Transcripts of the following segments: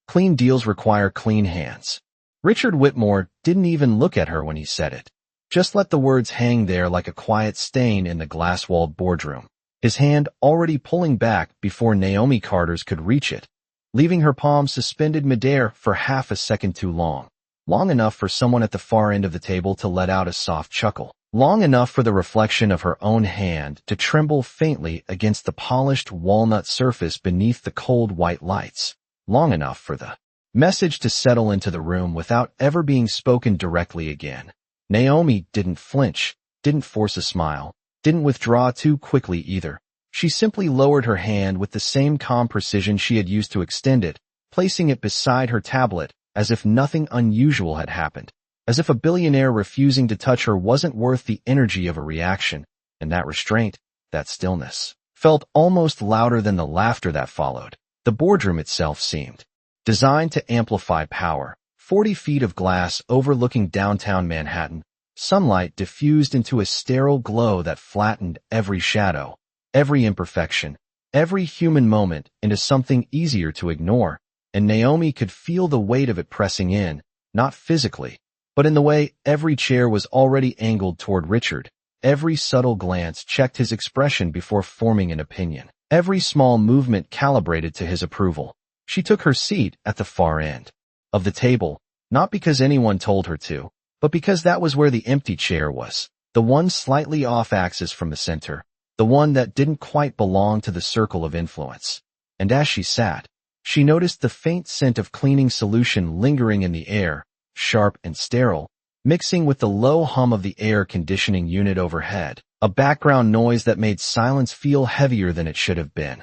Clean deals require clean hands. Richard Whitmore didn't even look at her when he said it. Just let the words hang there like a quiet stain in the glass-walled boardroom, his hand already pulling back before Naomi Carter's could reach it, leaving her palm suspended midair for half a second too long. Long enough for someone at the far end of the table to let out a soft chuckle. Long enough for the reflection of her own hand to tremble faintly against the polished walnut surface beneath the cold white lights. Long enough for the message to settle into the room without ever being spoken directly again. Naomi didn't flinch, didn't force a smile, didn't withdraw too quickly either. She simply lowered her hand with the same calm precision she had used to extend it, placing it beside her tablet, as if nothing unusual had happened, as if a billionaire refusing to touch her wasn't worth the energy of a reaction, and that restraint, that stillness, felt almost louder than the laughter that followed. The boardroom itself seemed designed to amplify power. 40 feet of glass overlooking downtown Manhattan, sunlight diffused into a sterile glow that flattened every shadow, every imperfection, every human moment into something easier to ignore, and Naomi could feel the weight of it pressing in, not physically, but in the way every chair was already angled toward Richard. Every subtle glance checked his expression before forming an opinion. Every small movement calibrated to his approval. She took her seat at the far end of the table, not because anyone told her to, but because that was where the empty chair was, the one slightly off axis from the center, the one that didn't quite belong to the circle of influence. And as she sat, she noticed the faint scent of cleaning solution lingering in the air, sharp and sterile, mixing with the low hum of the air conditioning unit overhead, a background noise that made silence feel heavier than it should have been.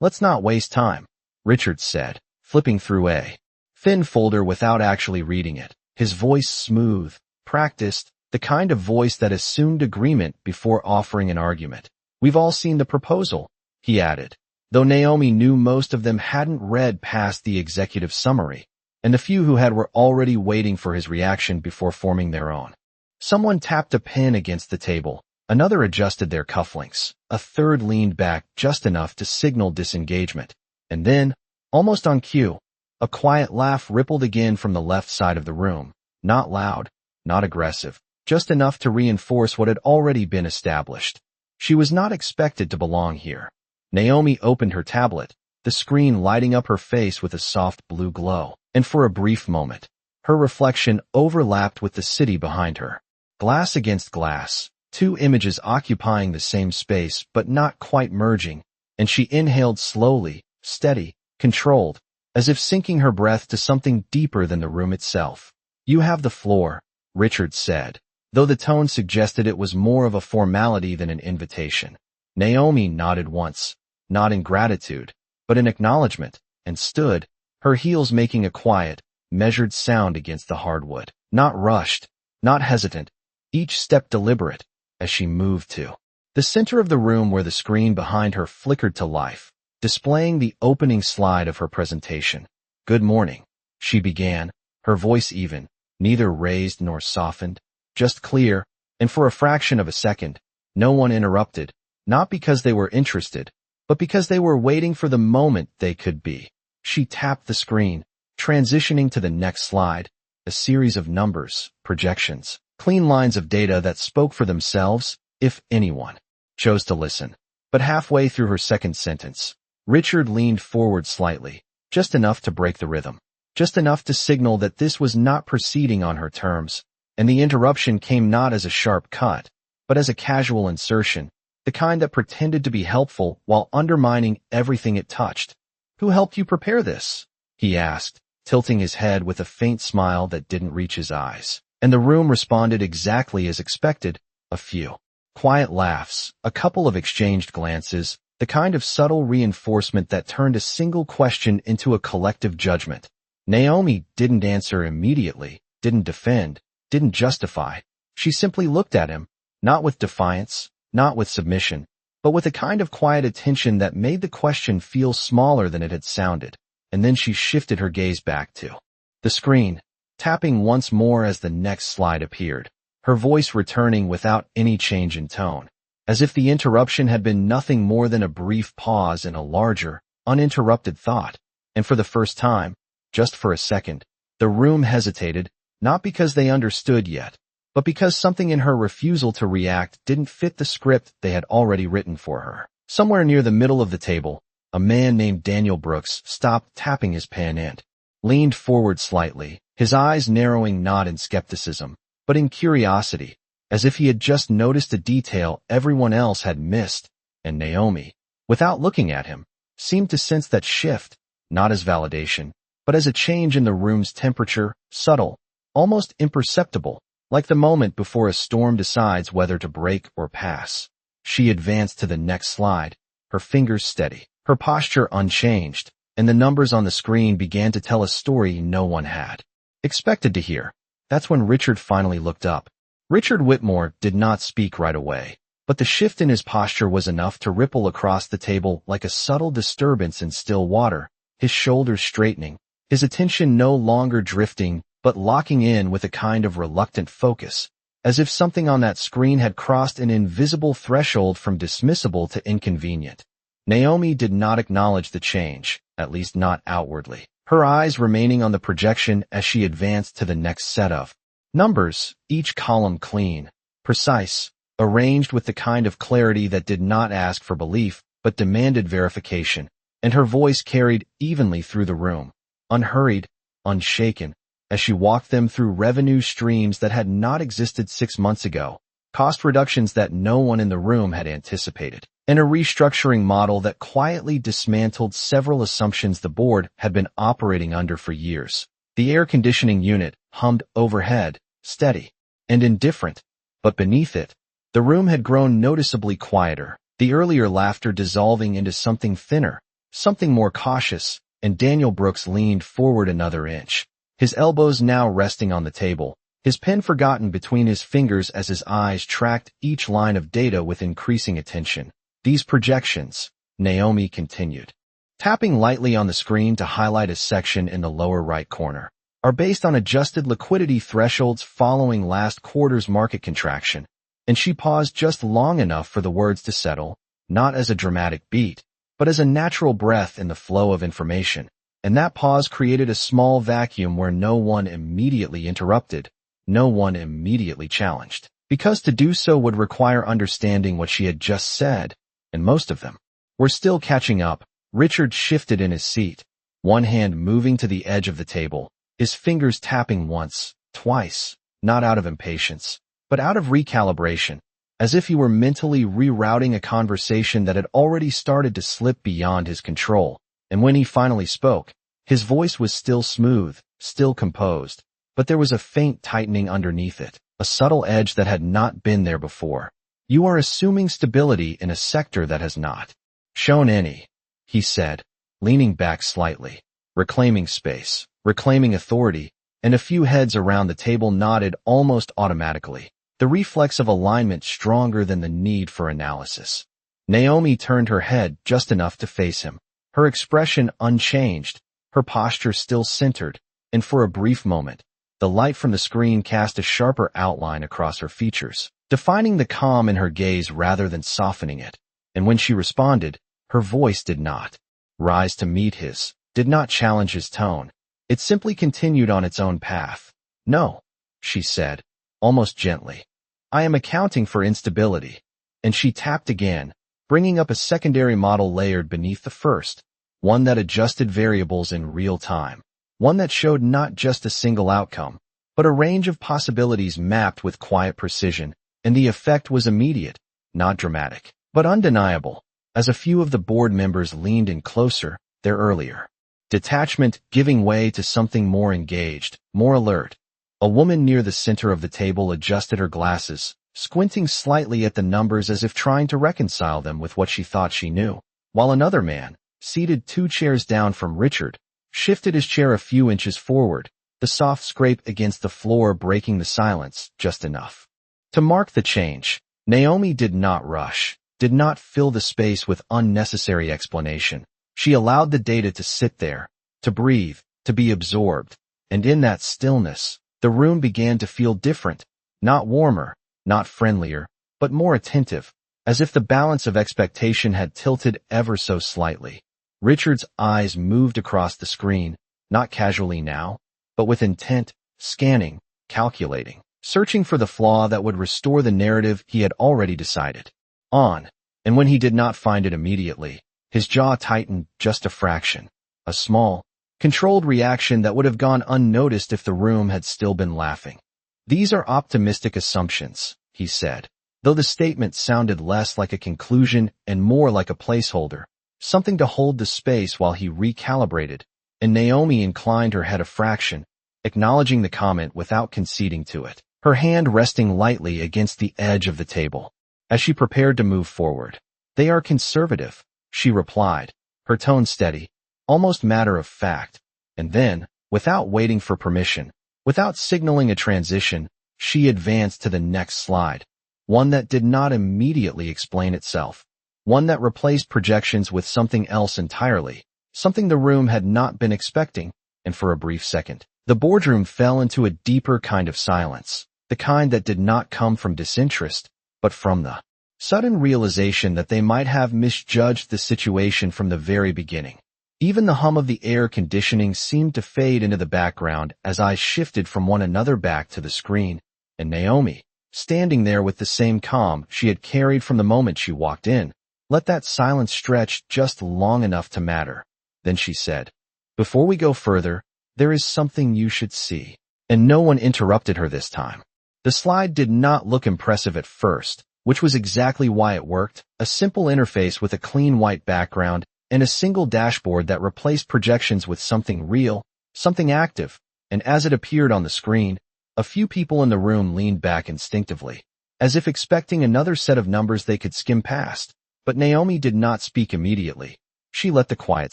"Let's not waste time," Richard said, flipping through a thin folder without actually reading it, his voice smooth, practiced, the kind of voice that assumed agreement before offering an argument. "We've all seen the proposal," he added, though Naomi knew most of them hadn't read past the executive summary, and the few who had were already waiting for his reaction before forming their own. Someone tapped a pen against the table, another adjusted their cufflinks, a third leaned back just enough to signal disengagement, and then, almost on cue, a quiet laugh rippled again from the left side of the room, not loud, not aggressive, just enough to reinforce what had already been established. She was not expected to belong here. Naomi opened her tablet, the screen lighting up her face with a soft blue glow, and for a brief moment, her reflection overlapped with the city behind her. Glass against glass, two images occupying the same space but not quite merging, and she inhaled slowly, steady, controlled, as if sinking her breath to something deeper than the room itself. "You have the floor," Richard said, though the tone suggested it was more of a formality than an invitation. Naomi nodded once, not in gratitude, but in acknowledgement, and stood, her heels making a quiet, measured sound against the hardwood. Not rushed, not hesitant, each step deliberate, as she moved to the center of the room where the screen behind her flickered to life, displaying the opening slide of her presentation. "Good morning," she began, her voice even, neither raised nor softened, just clear, and for a fraction of a second, no one interrupted, not because they were interested, but because they were waiting for the moment they could be. She tapped the screen, transitioning to the next slide, a series of numbers, projections, clean lines of data that spoke for themselves, if anyone chose to listen. But halfway through her second sentence, Richard leaned forward slightly, just enough to break the rhythm, just enough to signal that this was not proceeding on her terms, and the interruption came not as a sharp cut, but as a casual insertion, the kind that pretended to be helpful while undermining everything it touched. "Who helped you prepare this?" he asked, tilting his head with a faint smile that didn't reach his eyes. And the room responded exactly as expected, a few quiet laughs, a couple of exchanged glances, the kind of subtle reinforcement that turned a single question into a collective judgment. Naomi didn't answer immediately, didn't defend, didn't justify. She simply looked at him, not with defiance, not with submission, but with a kind of quiet attention that made the question feel smaller than it had sounded. And then she shifted her gaze back to the screen, tapping once more as the next slide appeared, her voice returning without any change in tone, as if the interruption had been nothing more than a brief pause in a larger, uninterrupted thought. And for the first time, Just for a second, the room hesitated, not because they understood yet, but because something in her refusal to react didn't fit the script they had already written for her. Somewhere near the middle of the table, a man named Daniel Brooks stopped tapping his pen and leaned forward slightly, his eyes narrowing not in skepticism, but in curiosity, as if he had just noticed a detail everyone else had missed, and Naomi, without looking at him, seemed to sense that shift, not as validation, but as a change in the room's temperature, subtle, almost imperceptible, like the moment before a storm decides whether to break or pass. She advanced to the next slide, her fingers steady, her posture unchanged, and the numbers on the screen began to tell a story no one had expected to hear. That's when Richard finally looked up. Richard Whitmore did not speak right away, but the shift in his posture was enough to ripple across the table like a subtle disturbance in still water, his shoulders straightening, his attention no longer drifting but locking in with a kind of reluctant focus, as if something on that screen had crossed an invisible threshold from dismissible to inconvenient. Naomi did not acknowledge the change, at least not outwardly, her eyes remaining on the projection as she advanced to the next set of numbers, each column clean, precise, arranged with the kind of clarity that did not ask for belief but demanded verification, and her voice carried evenly through the room, unhurried, unshaken, as she walked them through revenue streams that had not existed 6 months ago, cost reductions that no one in the room had anticipated, and a restructuring model that quietly dismantled several assumptions the board had been operating under for years. The air conditioning unit hummed overhead, steady and indifferent, but beneath it, the room had grown noticeably quieter, the earlier laughter dissolving into something thinner, something more cautious, and Daniel Brooks leaned forward another inch, his elbows now resting on the table, his pen forgotten between his fingers as his eyes tracked each line of data with increasing attention. These projections, Naomi continued, tapping lightly on the screen to highlight a section in the lower right corner, are based on adjusted liquidity thresholds following last quarter's market contraction, and she paused just long enough for the words to settle, not as a dramatic beat, but as a natural breath in the flow of information, and that pause created a small vacuum where no one immediately interrupted, no one immediately challenged, because to do so would require understanding what she had just said, and most of them were still catching up. Richard shifted in his seat, one hand moving to the edge of the table, his fingers tapping once, twice, not out of impatience, but out of recalibration, as if he were mentally rerouting a conversation that had already started to slip beyond his control. And when he finally spoke, his voice was still smooth, still composed, but there was a faint tightening underneath it, a subtle edge that had not been there before. You are assuming stability in a sector that has not shown any, he said, leaning back slightly, reclaiming space, reclaiming authority, and a few heads around the table nodded almost automatically, the reflex of alignment stronger than the need for analysis. Naomi turned her head just enough to face him, her expression unchanged, her posture still centered, and for a brief moment, the light from the screen cast a sharper outline across her features, defining the calm in her gaze rather than softening it. And when she responded, her voice did not rise to meet his, did not challenge his tone. It simply continued on its own path. No, she said, almost gently. I am accounting for instability. And she tapped again, bringing up a secondary model layered beneath the first, one that adjusted variables in real time, one that showed not just a single outcome, but a range of possibilities mapped with quiet precision, and the effect was immediate, not dramatic, but undeniable, as a few of the board members leaned in closer, their earlier detachment giving way to something more engaged, more alert. A woman near the center of the table adjusted her glasses, squinting slightly at the numbers as if trying to reconcile them with what she thought she knew, while another man, seated 2 chairs down from Richard, shifted his chair a few inches forward, the soft scrape against the floor breaking the silence just enough to mark the change. Naomi did not rush, did not fill the space with unnecessary explanation. She allowed the data to sit there, to breathe, to be absorbed, and in that stillness, the room began to feel different, not warmer, not friendlier, but more attentive, as if the balance of expectation had tilted ever so slightly. Richard's eyes moved across the screen, not casually now, but with intent, scanning, calculating, searching for the flaw that would restore the narrative he had already decided on. And when he did not find it immediately, his jaw tightened just a fraction, a small, controlled reaction that would have gone unnoticed if the room had still been laughing. "These are optimistic assumptions," he said, though the statement sounded less like a conclusion and more like a placeholder, something to hold the space while he recalibrated, and Naomi inclined her head a fraction, acknowledging the comment without conceding to it, her hand resting lightly against the edge of the table. As she prepared to move forward, "They are conservative," she replied, her tone steady, almost matter of fact, and then, without waiting for permission, without signaling a transition, she advanced to the next slide, one that did not immediately explain itself, one that replaced projections with something else entirely, something the room had not been expecting, and for a brief second, the boardroom fell into a deeper kind of silence, the kind that did not come from disinterest, but from the sudden realization that they might have misjudged the situation from the very beginning. Even the hum of the air conditioning seemed to fade into the background as eyes shifted from one another back to the screen, and Naomi, standing there with the same calm she had carried from the moment she walked in, let that silence stretch just long enough to matter. Then she said, "Before we go further, there is something you should see." And no one interrupted her this time. The slide did not look impressive at first, which was exactly why it worked, a simple interface with a clean white background and a single dashboard that replaced projections with something real, something active, and as it appeared on the screen, a few people in the room leaned back instinctively, as if expecting another set of numbers they could skim past. But Naomi did not speak immediately. She let the quiet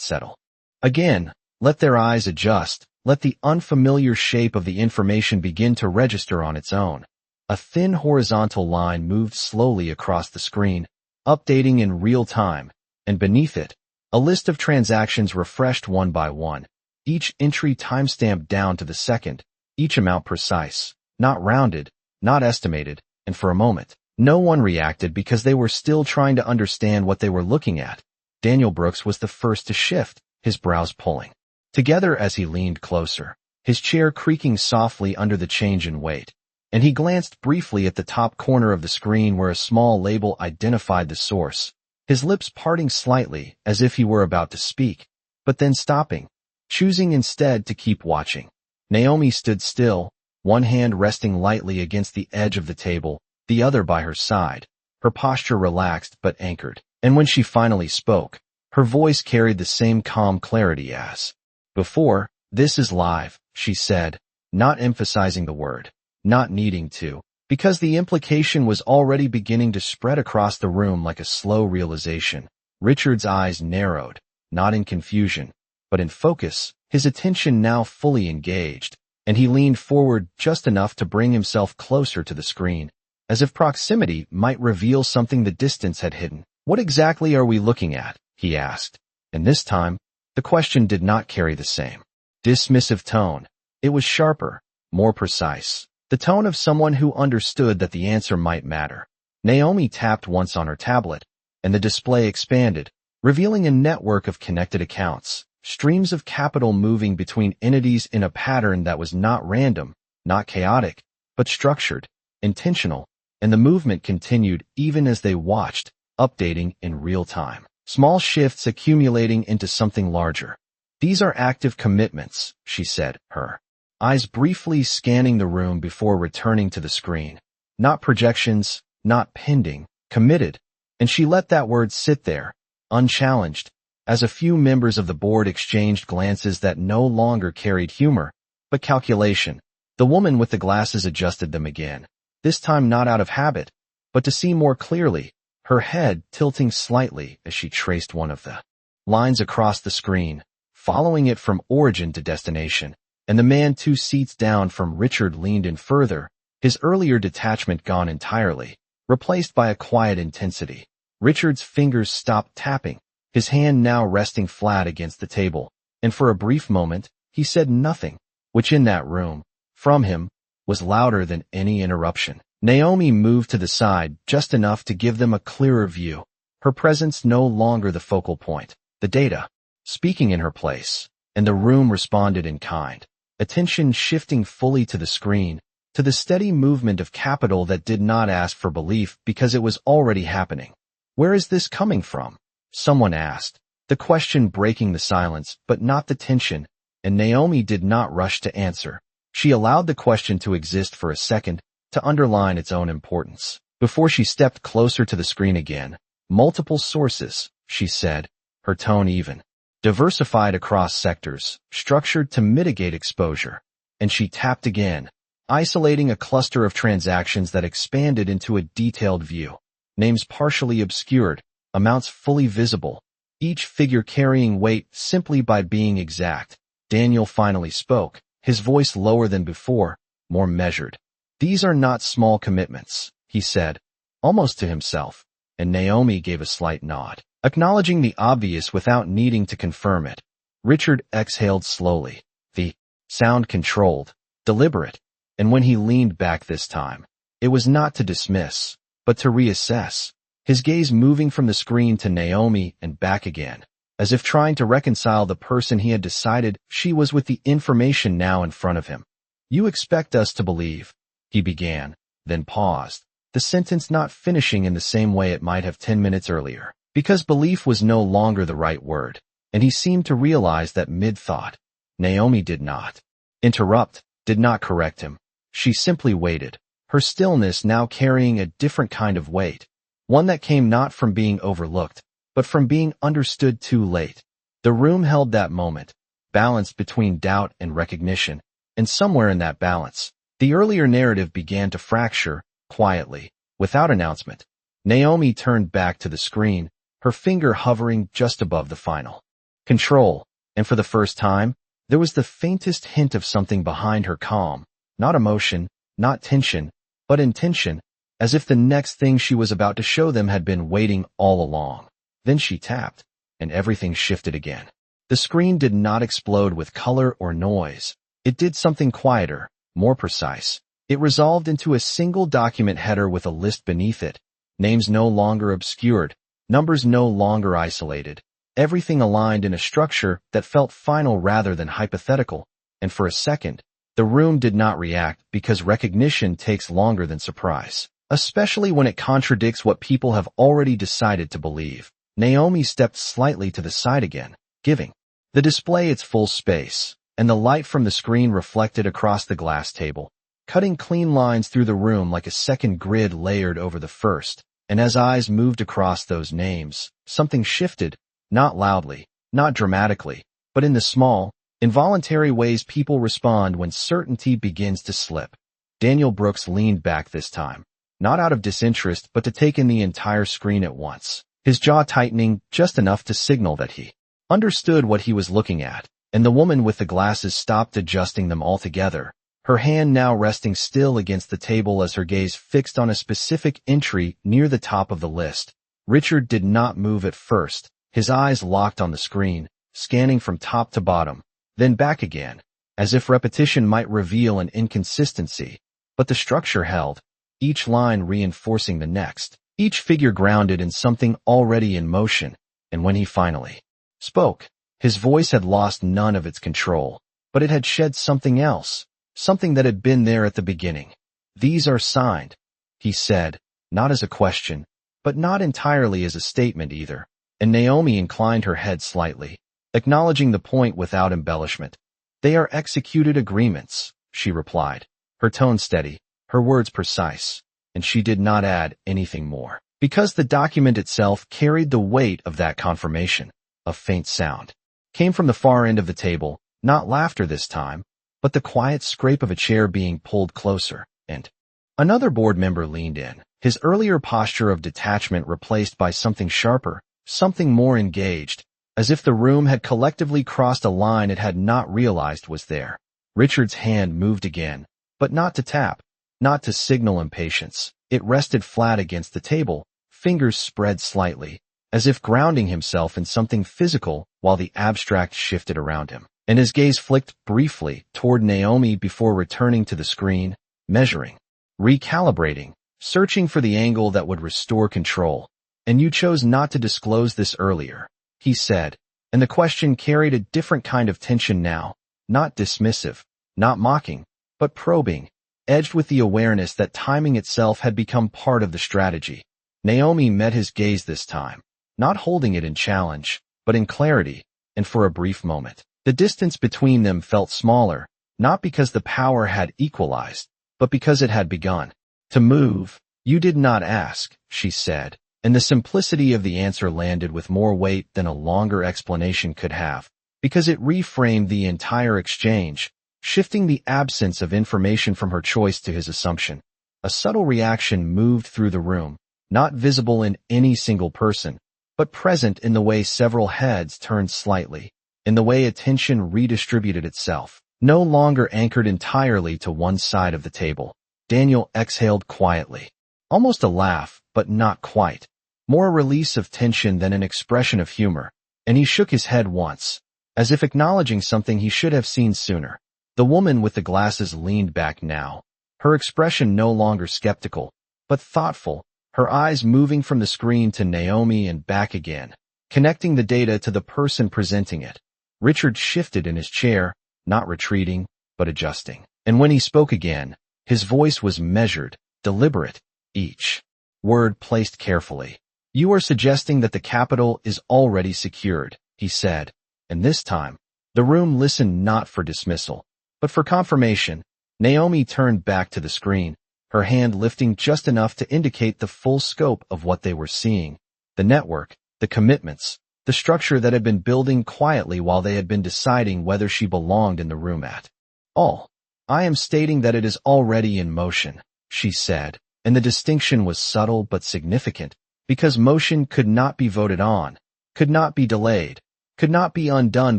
settle. Again, let their eyes adjust, let the unfamiliar shape of the information begin to register on its own. A thin horizontal line moved slowly across the screen, updating in real time, and beneath it, a list of transactions refreshed one by one, each entry timestamped down to the second, each amount precise, not rounded, not estimated, and for a moment, no one reacted because they were still trying to understand what they were looking at. Daniel Brooks was the first to shift, his brows pulling together as he leaned closer, his chair creaking softly under the change in weight, and he glanced briefly at the top corner of the screen where a small label identified the source, his lips parting slightly as if he were about to speak, but then stopping, choosing instead to keep watching. Naomi stood still, one hand resting lightly against the edge of the table, the other by her side, her posture relaxed but anchored, and when she finally spoke, her voice carried the same calm clarity as before. "This is live," she said, not emphasizing the word, not needing to, because the implication was already beginning to spread across the room like a slow realization. Richard's eyes narrowed, not in confusion, but in focus, his attention now fully engaged, and he leaned forward just enough to bring himself closer to the screen, as if proximity might reveal something the distance had hidden. "What exactly are we looking at?" he asked, and this time, the question did not carry the same dismissive tone. It was sharper, more precise, the tone of someone who understood that the answer might matter. Naomi tapped once on her tablet, and the display expanded, revealing a network of connected accounts, streams of capital moving between entities in a pattern that was not random, not chaotic, but structured, intentional, and the movement continued even as they watched, updating in real time. Small shifts accumulating into something larger. "These are active commitments," she said, her eyes briefly scanning the room before returning to the screen. "Not projections, not pending, committed." And she let that word sit there, unchallenged, as a few members of the board exchanged glances that no longer carried humor, but calculation. The woman with the glasses adjusted them again, this time not out of habit, but to see more clearly, her head tilting slightly as she traced one of the lines across the screen, following it from origin to destination, and the man 2 seats down from Richard leaned in further, his earlier detachment gone entirely, replaced by a quiet intensity. Richard's fingers stopped tapping, his hand now resting flat against the table, and for a brief moment, he said nothing, which in that room, from him, was louder than any interruption. Naomi moved to the side just enough to give them a clearer view, her presence no longer the focal point, the data speaking in her place. and the room responded in kind, attention shifting fully to the screen, to the steady movement of capital that did not ask for belief because it was already happening. "Where is this coming from?" someone asked, the question breaking the silence, but not the tension, and Naomi did not rush to answer. She allowed the question to exist for a second, to underline its own importance. Before she stepped closer to the screen again, "Multiple sources," she said, her tone even. "Diversified across sectors, structured to mitigate exposure." And she tapped again, isolating a cluster of transactions that expanded into a detailed view. Names partially obscured, amounts fully visible, each figure carrying weight simply by being exact. Daniel finally spoke, his voice lower than before, more measured. "These are not small commitments," he said, almost to himself, and Naomi gave a slight nod, acknowledging the obvious without needing to confirm it. Richard exhaled slowly, the sound controlled, deliberate, and when he leaned back this time, it was not to dismiss, but to reassess, his gaze moving from the screen to Naomi and back again, as if trying to reconcile the person he had decided she was with the information now in front of him. "You expect us to believe," he began, then paused, the sentence not finishing in the same way it might have 10 minutes earlier, because belief was no longer the right word, and he seemed to realize that mid-thought. Naomi did not interrupt, did not correct him. She simply waited, her stillness now carrying a different kind of weight, one that came not from being overlooked, but from being understood too late. The room held that moment, balanced between doubt and recognition, and somewhere in that balance, the earlier narrative began to fracture, quietly, without announcement. Naomi turned back to the screen, her finger hovering just above the final control, and for the first time, there was the faintest hint of something behind her calm, not emotion, not tension, but intention, as if the next thing she was about to show them had been waiting all along. Then she tapped, and everything shifted again. The screen did not explode with color or noise. It did something quieter, more precise. It resolved into a single document header with a list beneath it, names no longer obscured, numbers no longer isolated, everything aligned in a structure that felt final rather than hypothetical, and for a second, the room did not react because recognition takes longer than surprise, especially when it contradicts what people have already decided to believe. Naomi stepped slightly to the side again, giving the display its full space, and the light from the screen reflected across the glass table, cutting clean lines through the room like a second grid layered over the first. And as eyes moved across those names, something shifted, not loudly, not dramatically, but in the small, involuntary ways people respond when certainty begins to slip. Daniel Brooks leaned back this time, not out of disinterest but to take in the entire screen at once, his jaw tightening just enough to signal that he understood what he was looking at, and the woman with the glasses stopped adjusting them altogether, her hand now resting still against the table as her gaze fixed on a specific entry near the top of the list. Richard did not move at first, his eyes locked on the screen, scanning from top to bottom, then back again, as if repetition might reveal an inconsistency, but the structure held, each line reinforcing the next, each figure grounded in something already in motion, and when he finally spoke, his voice had lost none of its control, but it had shed something else, something that had been there at the beginning. "These are signed," he said, not as a question, but not entirely as a statement either, and Naomi inclined her head slightly, acknowledging the point without embellishment. "They are executed agreements," she replied, her tone steady, her words precise, and she did not add anything more, because the document itself carried the weight of that confirmation. A faint sound came from the far end of the table, not laughter this time, but the quiet scrape of a chair being pulled closer, and another board member leaned in, his earlier posture of detachment replaced by something sharper, something more engaged, as if the room had collectively crossed a line it had not realized was there. Richard's hand moved again, but not to tap, not to signal impatience. It rested flat against the table, fingers spread slightly, as if grounding himself in something physical while the abstract shifted around him, and his gaze flicked briefly toward Naomi before returning to the screen, measuring, recalibrating, searching for the angle that would restore control. "And you chose not to disclose this earlier," he said, And the question carried a different kind of tension now, not dismissive, not mocking, but probing, edged with the awareness that timing itself had become part of the strategy. Naomi met his gaze this time, not holding it in challenge, but in clarity, and for a brief moment. The distance between them felt smaller, not because the power had equalized, but because it had begun to move. "You did not ask," she said, and the simplicity of the answer landed with more weight than a longer explanation could have, because it reframed the entire exchange, shifting the absence of information from her choice to his assumption. A subtle reaction moved through the room, not visible in any single person, but present in the way several heads turned slightly, in the way attention redistributed itself, no longer anchored entirely to one side of the table. Daniel exhaled quietly. Almost a laugh, but not quite. More a release of tension than an expression of humor, and he shook his head once, as if acknowledging something he should have seen sooner. The woman with the glasses leaned back now, her expression no longer skeptical, but thoughtful, her eyes moving from the screen to Naomi and back again, connecting the data to the person presenting it. Richard shifted in his chair, not retreating, but adjusting. And when he spoke again, his voice was measured, deliberate, each word placed carefully. "You are suggesting that the capital is already secured," he said, and this time, the room listened not for dismissal, but for confirmation. Naomi turned back to the screen, her hand lifting just enough to indicate the full scope of what they were seeing. The network, the commitments, the structure that had been building quietly while they had been deciding whether she belonged in the room at all. "I am stating that it is already in motion," she said, and the distinction was subtle but significant, because motion could not be voted on, could not be delayed, could not be undone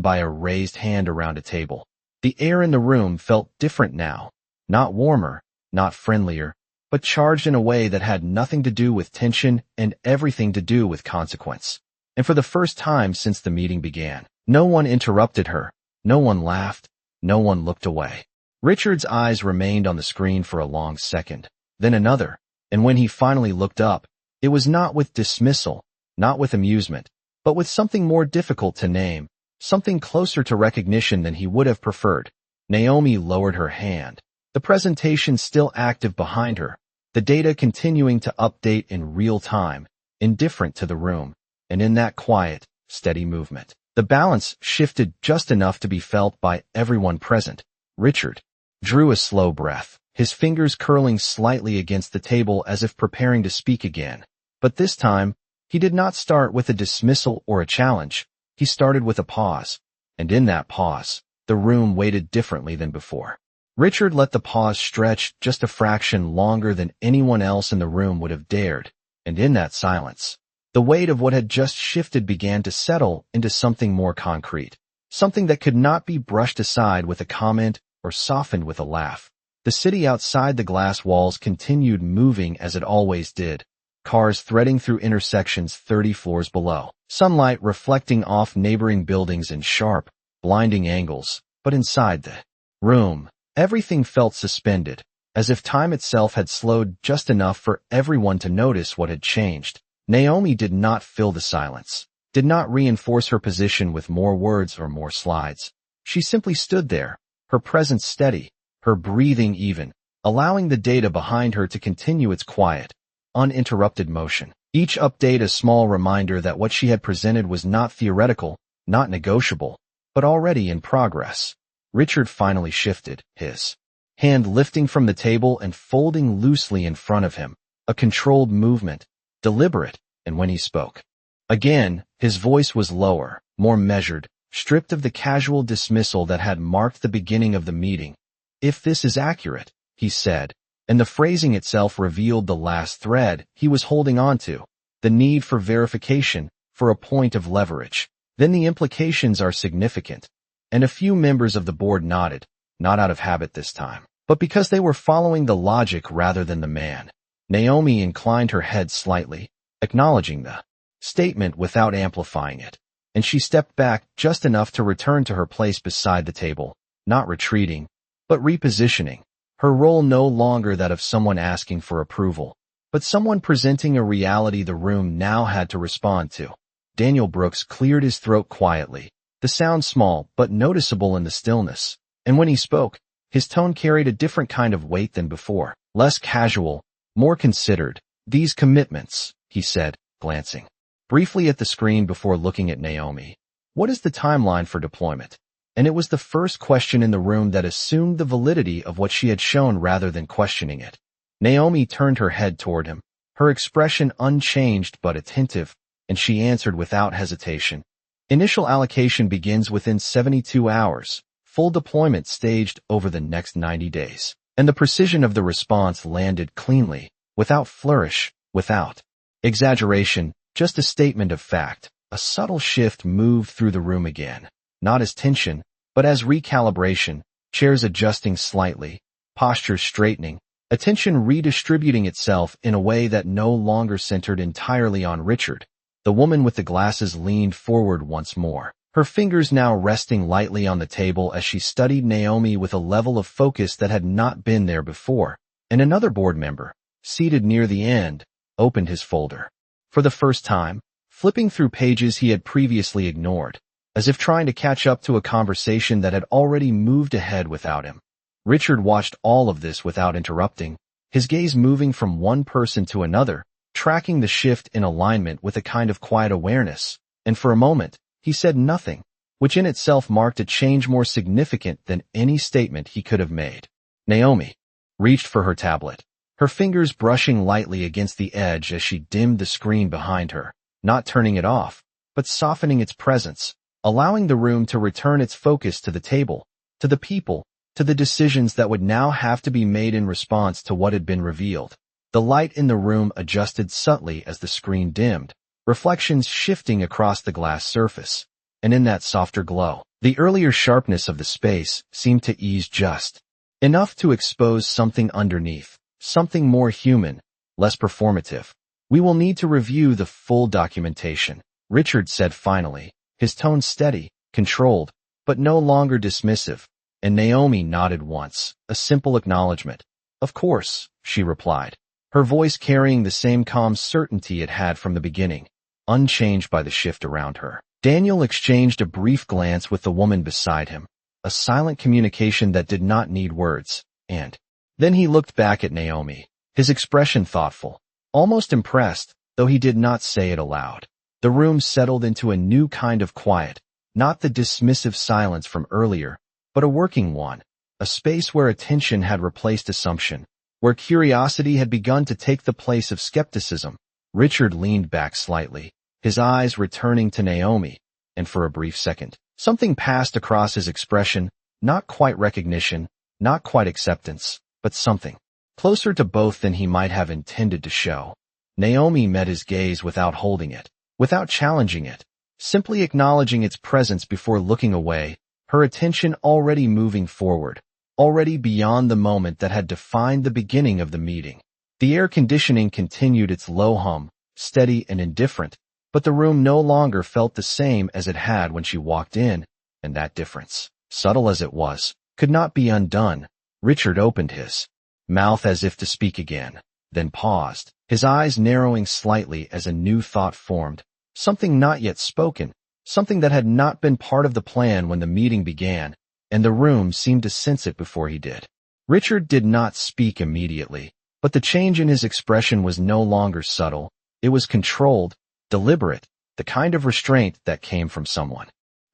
by a raised hand around a table. The air in the room felt different now, not warmer, not friendlier, but charged in a way that had nothing to do with tension and everything to do with consequence. And for the first time since the meeting began, no one interrupted her, no one laughed, no one looked away. Richard's eyes remained on the screen for a long second, then another, and when he finally looked up, it was not with dismissal, not with amusement, but with something more difficult to name, something closer to recognition than he would have preferred. Naomi lowered her hand, the presentation still active behind her, the data continuing to update in real time, indifferent to the room, and in that quiet, steady movement, the balance shifted just enough to be felt by everyone present. Richard drew a slow breath, his fingers curling slightly against the table as if preparing to speak again. But this time, he did not start with a dismissal or a challenge. He started with a pause, and in that pause, the room waited differently than before. Richard let the pause stretch just a fraction longer than anyone else in the room would have dared, and in that silence, the weight of what had just shifted began to settle into something more concrete, something that could not be brushed aside with a comment or softened with a laugh. The city outside the glass walls continued moving as it always did, cars threading through intersections 30 floors below, sunlight reflecting off neighboring buildings in sharp, blinding angles, but inside the room, everything felt suspended, as if time itself had slowed just enough for everyone to notice what had changed. Naomi did not fill the silence, did not reinforce her position with more words or more slides. She simply stood there, her presence steady, her breathing even, allowing the data behind her to continue its quiet, uninterrupted motion. Each update a small reminder that what she had presented was not theoretical, not negotiable, but already in progress. Richard finally shifted, his hand lifting from the table and folding loosely in front of him, a controlled movement, deliberate, and when he spoke again, his voice was lower, more measured, stripped of the casual dismissal that had marked the beginning of the meeting. "If this is accurate," he said, and the phrasing itself revealed the last thread he was holding on to, the need for verification, for a point of leverage, then the implications are significant. And a few members of the board nodded, not out of habit this time, but because they were following the logic rather than the man. Naomi inclined her head slightly, acknowledging the statement without amplifying it, and she stepped back just enough to return to her place beside the table, not retreating, but repositioning, her role no longer that of someone asking for approval, but someone presenting a reality the room now had to respond to. Daniel Brooks cleared his throat quietly, the sound small but noticeable in the stillness. And when he spoke, his tone carried a different kind of weight than before, less casual, more considered. "These commitments," he said, glancing briefly at the screen before looking at Naomi. "What is the timeline for deployment?" And it was the first question in the room that assumed the validity of what she had shown rather than questioning it. Naomi turned her head toward him, her expression unchanged but attentive, and she answered without hesitation. "Initial allocation begins within 72 hours, full deployment staged over the next 90 days. And the precision of the response landed cleanly, without flourish, without exaggeration, just a statement of fact. A subtle shift moved through the room again, not as tension, but as recalibration, chairs adjusting slightly, postures straightening, attention redistributing itself in a way that no longer centered entirely on Richard. The woman with the glasses leaned forward once more, her fingers now resting lightly on the table as she studied Naomi with a level of focus that had not been there before. And another board member, seated near the end, opened his folder. For the first time, flipping through pages he had previously ignored, as if trying to catch up to a conversation that had already moved ahead without him. Richard watched all of this without interrupting, his gaze moving from one person to another, tracking the shift in alignment with a kind of quiet awareness, and for a moment, he said nothing, which in itself marked a change more significant than any statement he could have made. Naomi reached for her tablet, her fingers brushing lightly against the edge as she dimmed the screen behind her, not turning it off, but softening its presence, allowing the room to return its focus to the table, to the people, to the decisions that would now have to be made in response to what had been revealed. The light in the room adjusted subtly as the screen dimmed, reflections shifting across the glass surface, and in that softer glow, the earlier sharpness of the space seemed to ease just enough to expose something underneath, something more human, less performative. "We will need to review the full documentation," Richard said finally, his tone steady, controlled, but no longer dismissive, and Naomi nodded once, a simple acknowledgement. "Of course," she replied, her voice carrying the same calm certainty it had from the beginning, unchanged by the shift around her. Daniel exchanged a brief glance with the woman beside him, a silent communication that did not need words, and then he looked back at Naomi, his expression thoughtful, almost impressed, though he did not say it aloud. The room settled into a new kind of quiet, not the dismissive silence from earlier, but a working one, a space where attention had replaced assumption, where curiosity had begun to take the place of skepticism. Richard leaned back slightly, his eyes returning to Naomi, and for a brief second, something passed across his expression, not quite recognition, not quite acceptance, but something closer to both than he might have intended to show. Naomi met his gaze without holding it, without challenging it, simply acknowledging its presence before looking away, her attention already moving forward, already beyond the moment that had defined the beginning of the meeting. The air conditioning continued its low hum, steady and indifferent, but the room no longer felt the same as it had when she walked in, and that difference, subtle as it was, could not be undone. Richard opened his mouth as if to speak again, then paused, his eyes narrowing slightly as a new thought formed, something not yet spoken, something that had not been part of the plan when the meeting began, and the room seemed to sense it before he did. Richard did not speak immediately, but the change in his expression was no longer subtle, it was controlled, deliberate, the kind of restraint that came from someone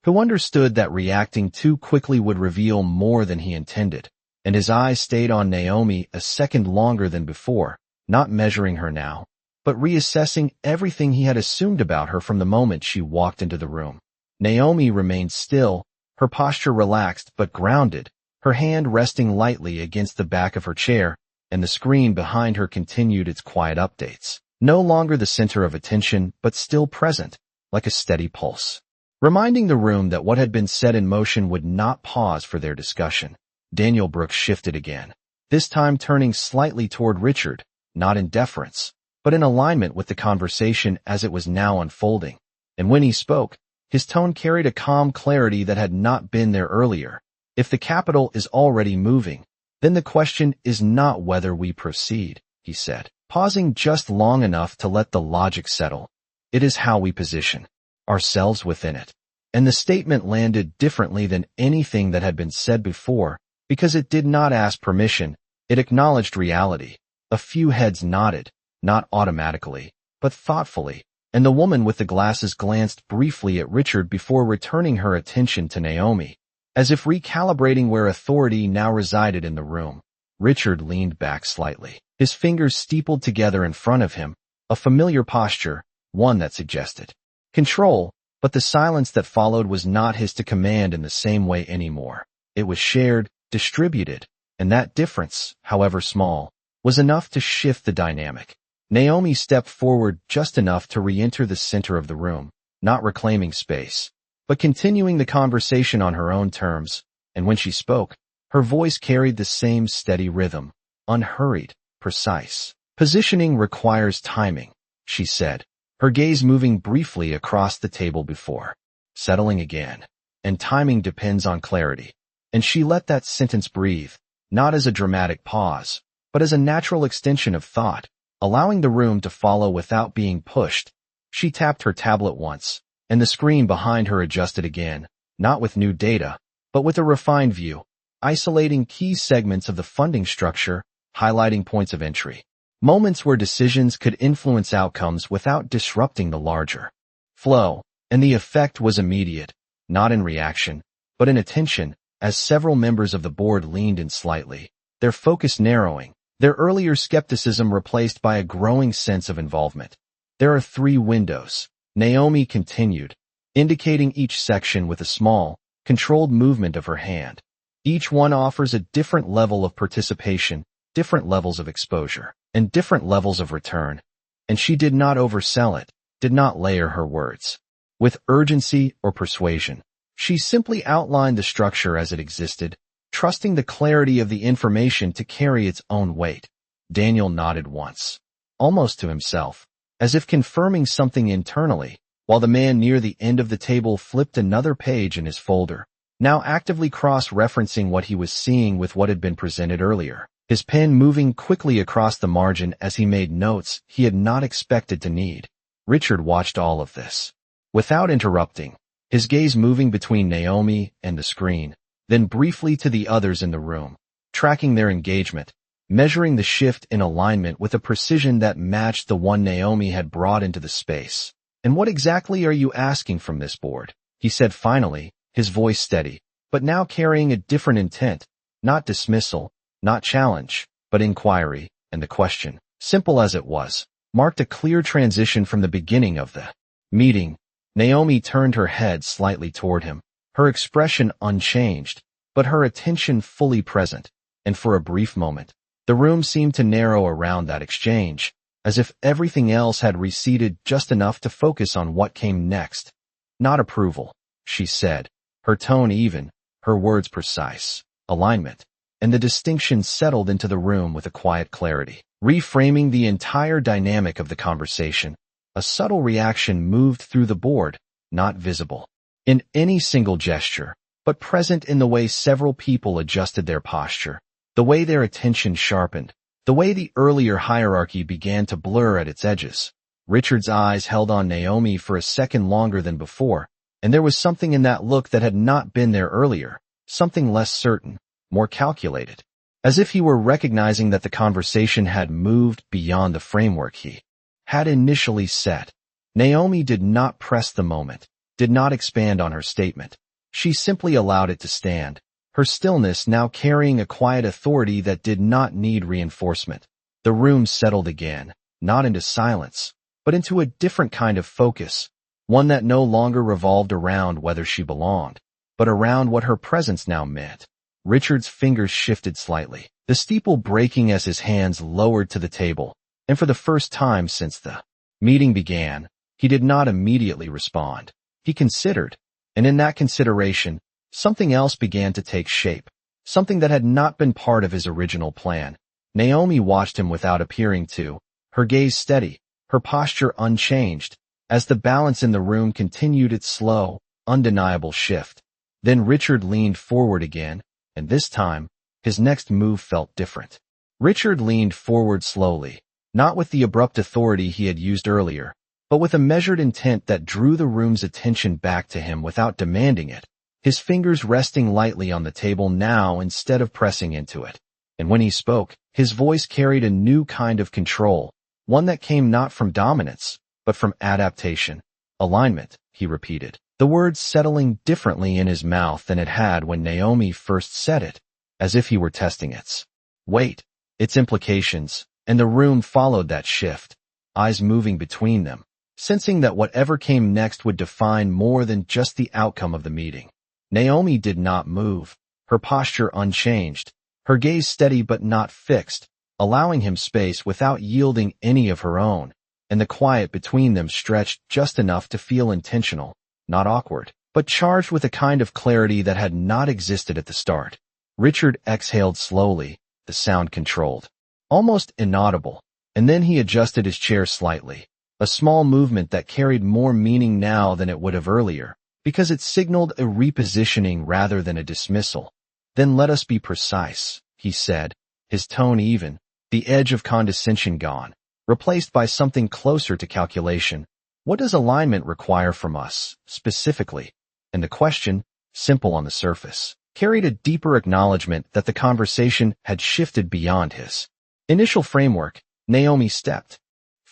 who understood that reacting too quickly would reveal more than he intended. And his eyes stayed on Naomi a second longer than before, not measuring her now, but reassessing everything he had assumed about her from the moment she walked into the room. Naomi remained still, her posture relaxed but grounded, her hand resting lightly against the back of her chair, and the screen behind her continued its quiet updates, no longer the center of attention but still present, like a steady pulse, reminding the room that what had been set in motion would not pause for their discussion. Daniel Brooks shifted again, this time turning slightly toward Richard, not in deference, but in alignment with the conversation as it was now unfolding. And when he spoke, his tone carried a calm clarity that had not been there earlier. "If the capital is already moving, then the question is not whether we proceed," he said, pausing just long enough to let the logic settle. "It is how we position ourselves within it. And the statement landed differently than anything that had been said before, because it did not ask permission, it acknowledged reality. A few heads nodded, not automatically, but thoughtfully, and the woman with the glasses glanced briefly at Richard before returning her attention to Naomi, as if recalibrating where authority now resided in the room. Richard leaned back slightly, his fingers steepled together in front of him, a familiar posture, one that suggested control, but the silence that followed was not his to command in the same way anymore. It was shared, distributed, and that difference, however small, was enough to shift the dynamic. Naomi stepped forward just enough to re-enter the center of the room, not reclaiming space, but continuing the conversation on her own terms, and when she spoke, her voice carried the same steady rhythm, unhurried, precise. Positioning requires timing, she said, her gaze moving briefly across the table before, settling again, and timing depends on clarity. And she let that sentence breathe, not as a dramatic pause, but as a natural extension of thought, allowing the room to follow without being pushed. She tapped her tablet once, and the screen behind her adjusted again, not with new data, but with a refined view, isolating key segments of the funding structure, highlighting points of entry. Moments where decisions could influence outcomes without disrupting the larger flow, and the effect was immediate, not in reaction, but in attention, as several members of the board leaned in slightly, their focus narrowing, their earlier skepticism replaced by a growing sense of involvement. There are 3 windows, Naomi continued, indicating each section with a small, controlled movement of her hand. Each one offers a different level of participation, different levels of exposure, and different levels of return. And she did not oversell it, did not layer her words with urgency or persuasion. She simply outlined the structure as it existed, trusting the clarity of the information to carry its own weight. Daniel nodded once, almost to himself, as if confirming something internally, while the man near the end of the table flipped another page in his folder, now actively cross-referencing what he was seeing with what had been presented earlier, his pen moving quickly across the margin as he made notes he had not expected to need. Richard watched all of this, without interrupting, his gaze moving between Naomi and the screen, then briefly to the others in the room, tracking their engagement, measuring the shift in alignment with a precision that matched the one Naomi had brought into the space. "And what exactly are you asking from this board?" he said finally, his voice steady, but now carrying a different intent, not dismissal, not challenge, but inquiry, and the question, simple as it was, marked a clear transition from the beginning of the meeting. Naomi turned her head slightly toward him, her expression unchanged, but her attention fully present, and for a brief moment, the room seemed to narrow around that exchange, as if everything else had receded just enough to focus on what came next. "Not approval," she said, her tone even, her words precise. "Alignment." And the distinction settled into the room with a quiet clarity, reframing the entire dynamic of the conversation. A subtle reaction moved through the board, not visible in any single gesture, but present in the way several people adjusted their posture, the way their attention sharpened, the way the earlier hierarchy began to blur at its edges. Richard's eyes held on Naomi for a second longer than before, and there was something in that look that had not been there earlier, something less certain, more calculated, as if he were recognizing that the conversation had moved beyond the framework he had initially set. Naomi did not press the moment, did not expand on her statement. She simply allowed it to stand, her stillness now carrying a quiet authority that did not need reinforcement. The room settled again, not into silence, but into a different kind of focus, one that no longer revolved around whether she belonged, but around what her presence now meant. Richard's fingers shifted slightly, the steeple breaking as his hands lowered to the table, and for the first time since the meeting began, he did not immediately respond. He considered, and in that consideration, something else began to take shape, something that had not been part of his original plan. Naomi watched him without appearing to, her gaze steady, her posture unchanged, as the balance in the room continued its slow, undeniable shift. Then Richard leaned forward again, and this time, his next move felt different. Richard leaned forward slowly, not with the abrupt authority he had used earlier, but with a measured intent that drew the room's attention back to him without demanding it, his fingers resting lightly on the table now instead of pressing into it. And when he spoke, his voice carried a new kind of control, one that came not from dominance, but from adaptation. Alignment, he repeated, the words settling differently in his mouth than it had when Naomi first said it, as if he were testing its weight, its implications, and the room followed that shift, eyes moving between them, sensing that whatever came next would define more than just the outcome of the meeting. Naomi did not move, her posture unchanged, her gaze steady but not fixed, allowing him space without yielding any of her own, and the quiet between them stretched just enough to feel intentional, not awkward, but charged with a kind of clarity that had not existed at the start. Richard exhaled slowly, the sound controlled, almost inaudible, and then he adjusted his chair slightly, a small movement that carried more meaning now than it would have earlier, because it signaled a repositioning rather than a dismissal. Then let us be precise, he said, his tone even, the edge of condescension gone, replaced by something closer to calculation. What does alignment require from us, specifically? And the question, simple on the surface, carried a deeper acknowledgement that the conversation had shifted beyond his initial framework. Naomi stepped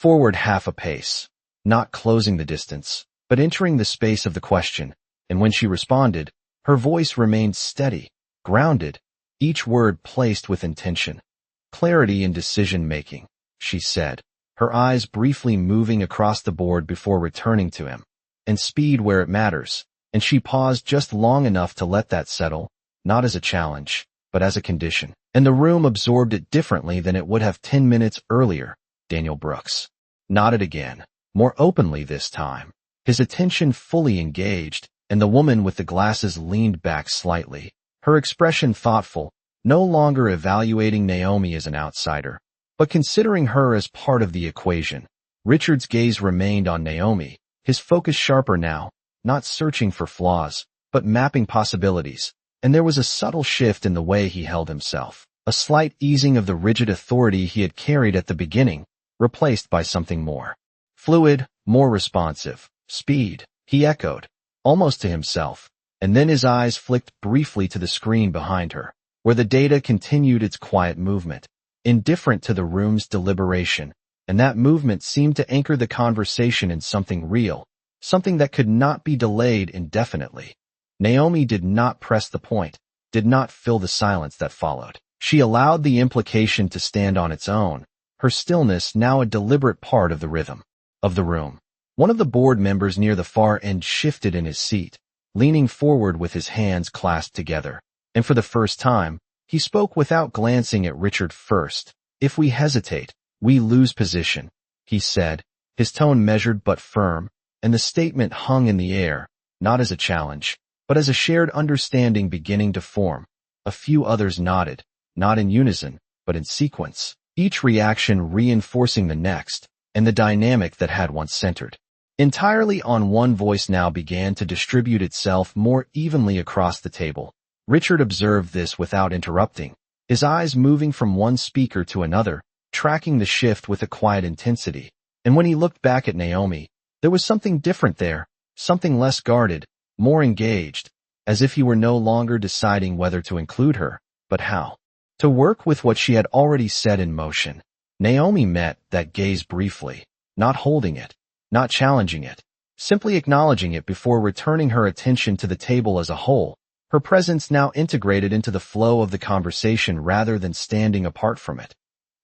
forward half a pace, not closing the distance, but entering the space of the question, and when she responded, her voice remained steady, grounded, each word placed with intention. Clarity in decision-making, she said, her eyes briefly moving across the board before returning to him, and speed where it matters, and she paused just long enough to let that settle, not as a challenge, but as a condition, and the room absorbed it differently than it would have 10 minutes earlier. Daniel Brooks nodded again, more openly this time, his attention fully engaged, and the woman with the glasses leaned back slightly, her expression thoughtful, no longer evaluating Naomi as an outsider, but considering her as part of the equation. Richard's gaze remained on Naomi, his focus sharper now, not searching for flaws, but mapping possibilities, and there was a subtle shift in the way he held himself, a slight easing of the rigid authority he had carried at the beginning, replaced by something more fluid, more responsive. Speed, he echoed, almost to himself, and then his eyes flicked briefly to the screen behind her, where the data continued its quiet movement, indifferent to the room's deliberation, and that movement seemed to anchor the conversation in something real, something that could not be delayed indefinitely. Naomi did not press the point, did not fill the silence that followed. She allowed the implication to stand on its own, her stillness now a deliberate part of the rhythm of the room. One of the board members near the far end shifted in his seat, leaning forward with his hands clasped together, and for the first time, he spoke without glancing at Richard first. If we hesitate, we lose position, he said, his tone measured but firm, and the statement hung in the air, not as a challenge, but as a shared understanding beginning to form. A few others nodded, not in unison, but in sequence, each reaction reinforcing the next, and the dynamic that had once centered entirely on one voice now began to distribute itself more evenly across the table. Richard observed this without interrupting, his eyes moving from one speaker to another, tracking the shift with a quiet intensity. And when he looked back at Naomi, there was something different there, something less guarded, more engaged, as if he were no longer deciding whether to include her, but how to work with what she had already set in motion. Naomi met that gaze briefly, not holding it, not challenging it, simply acknowledging it before returning her attention to the table as a whole, her presence now integrated into the flow of the conversation rather than standing apart from it.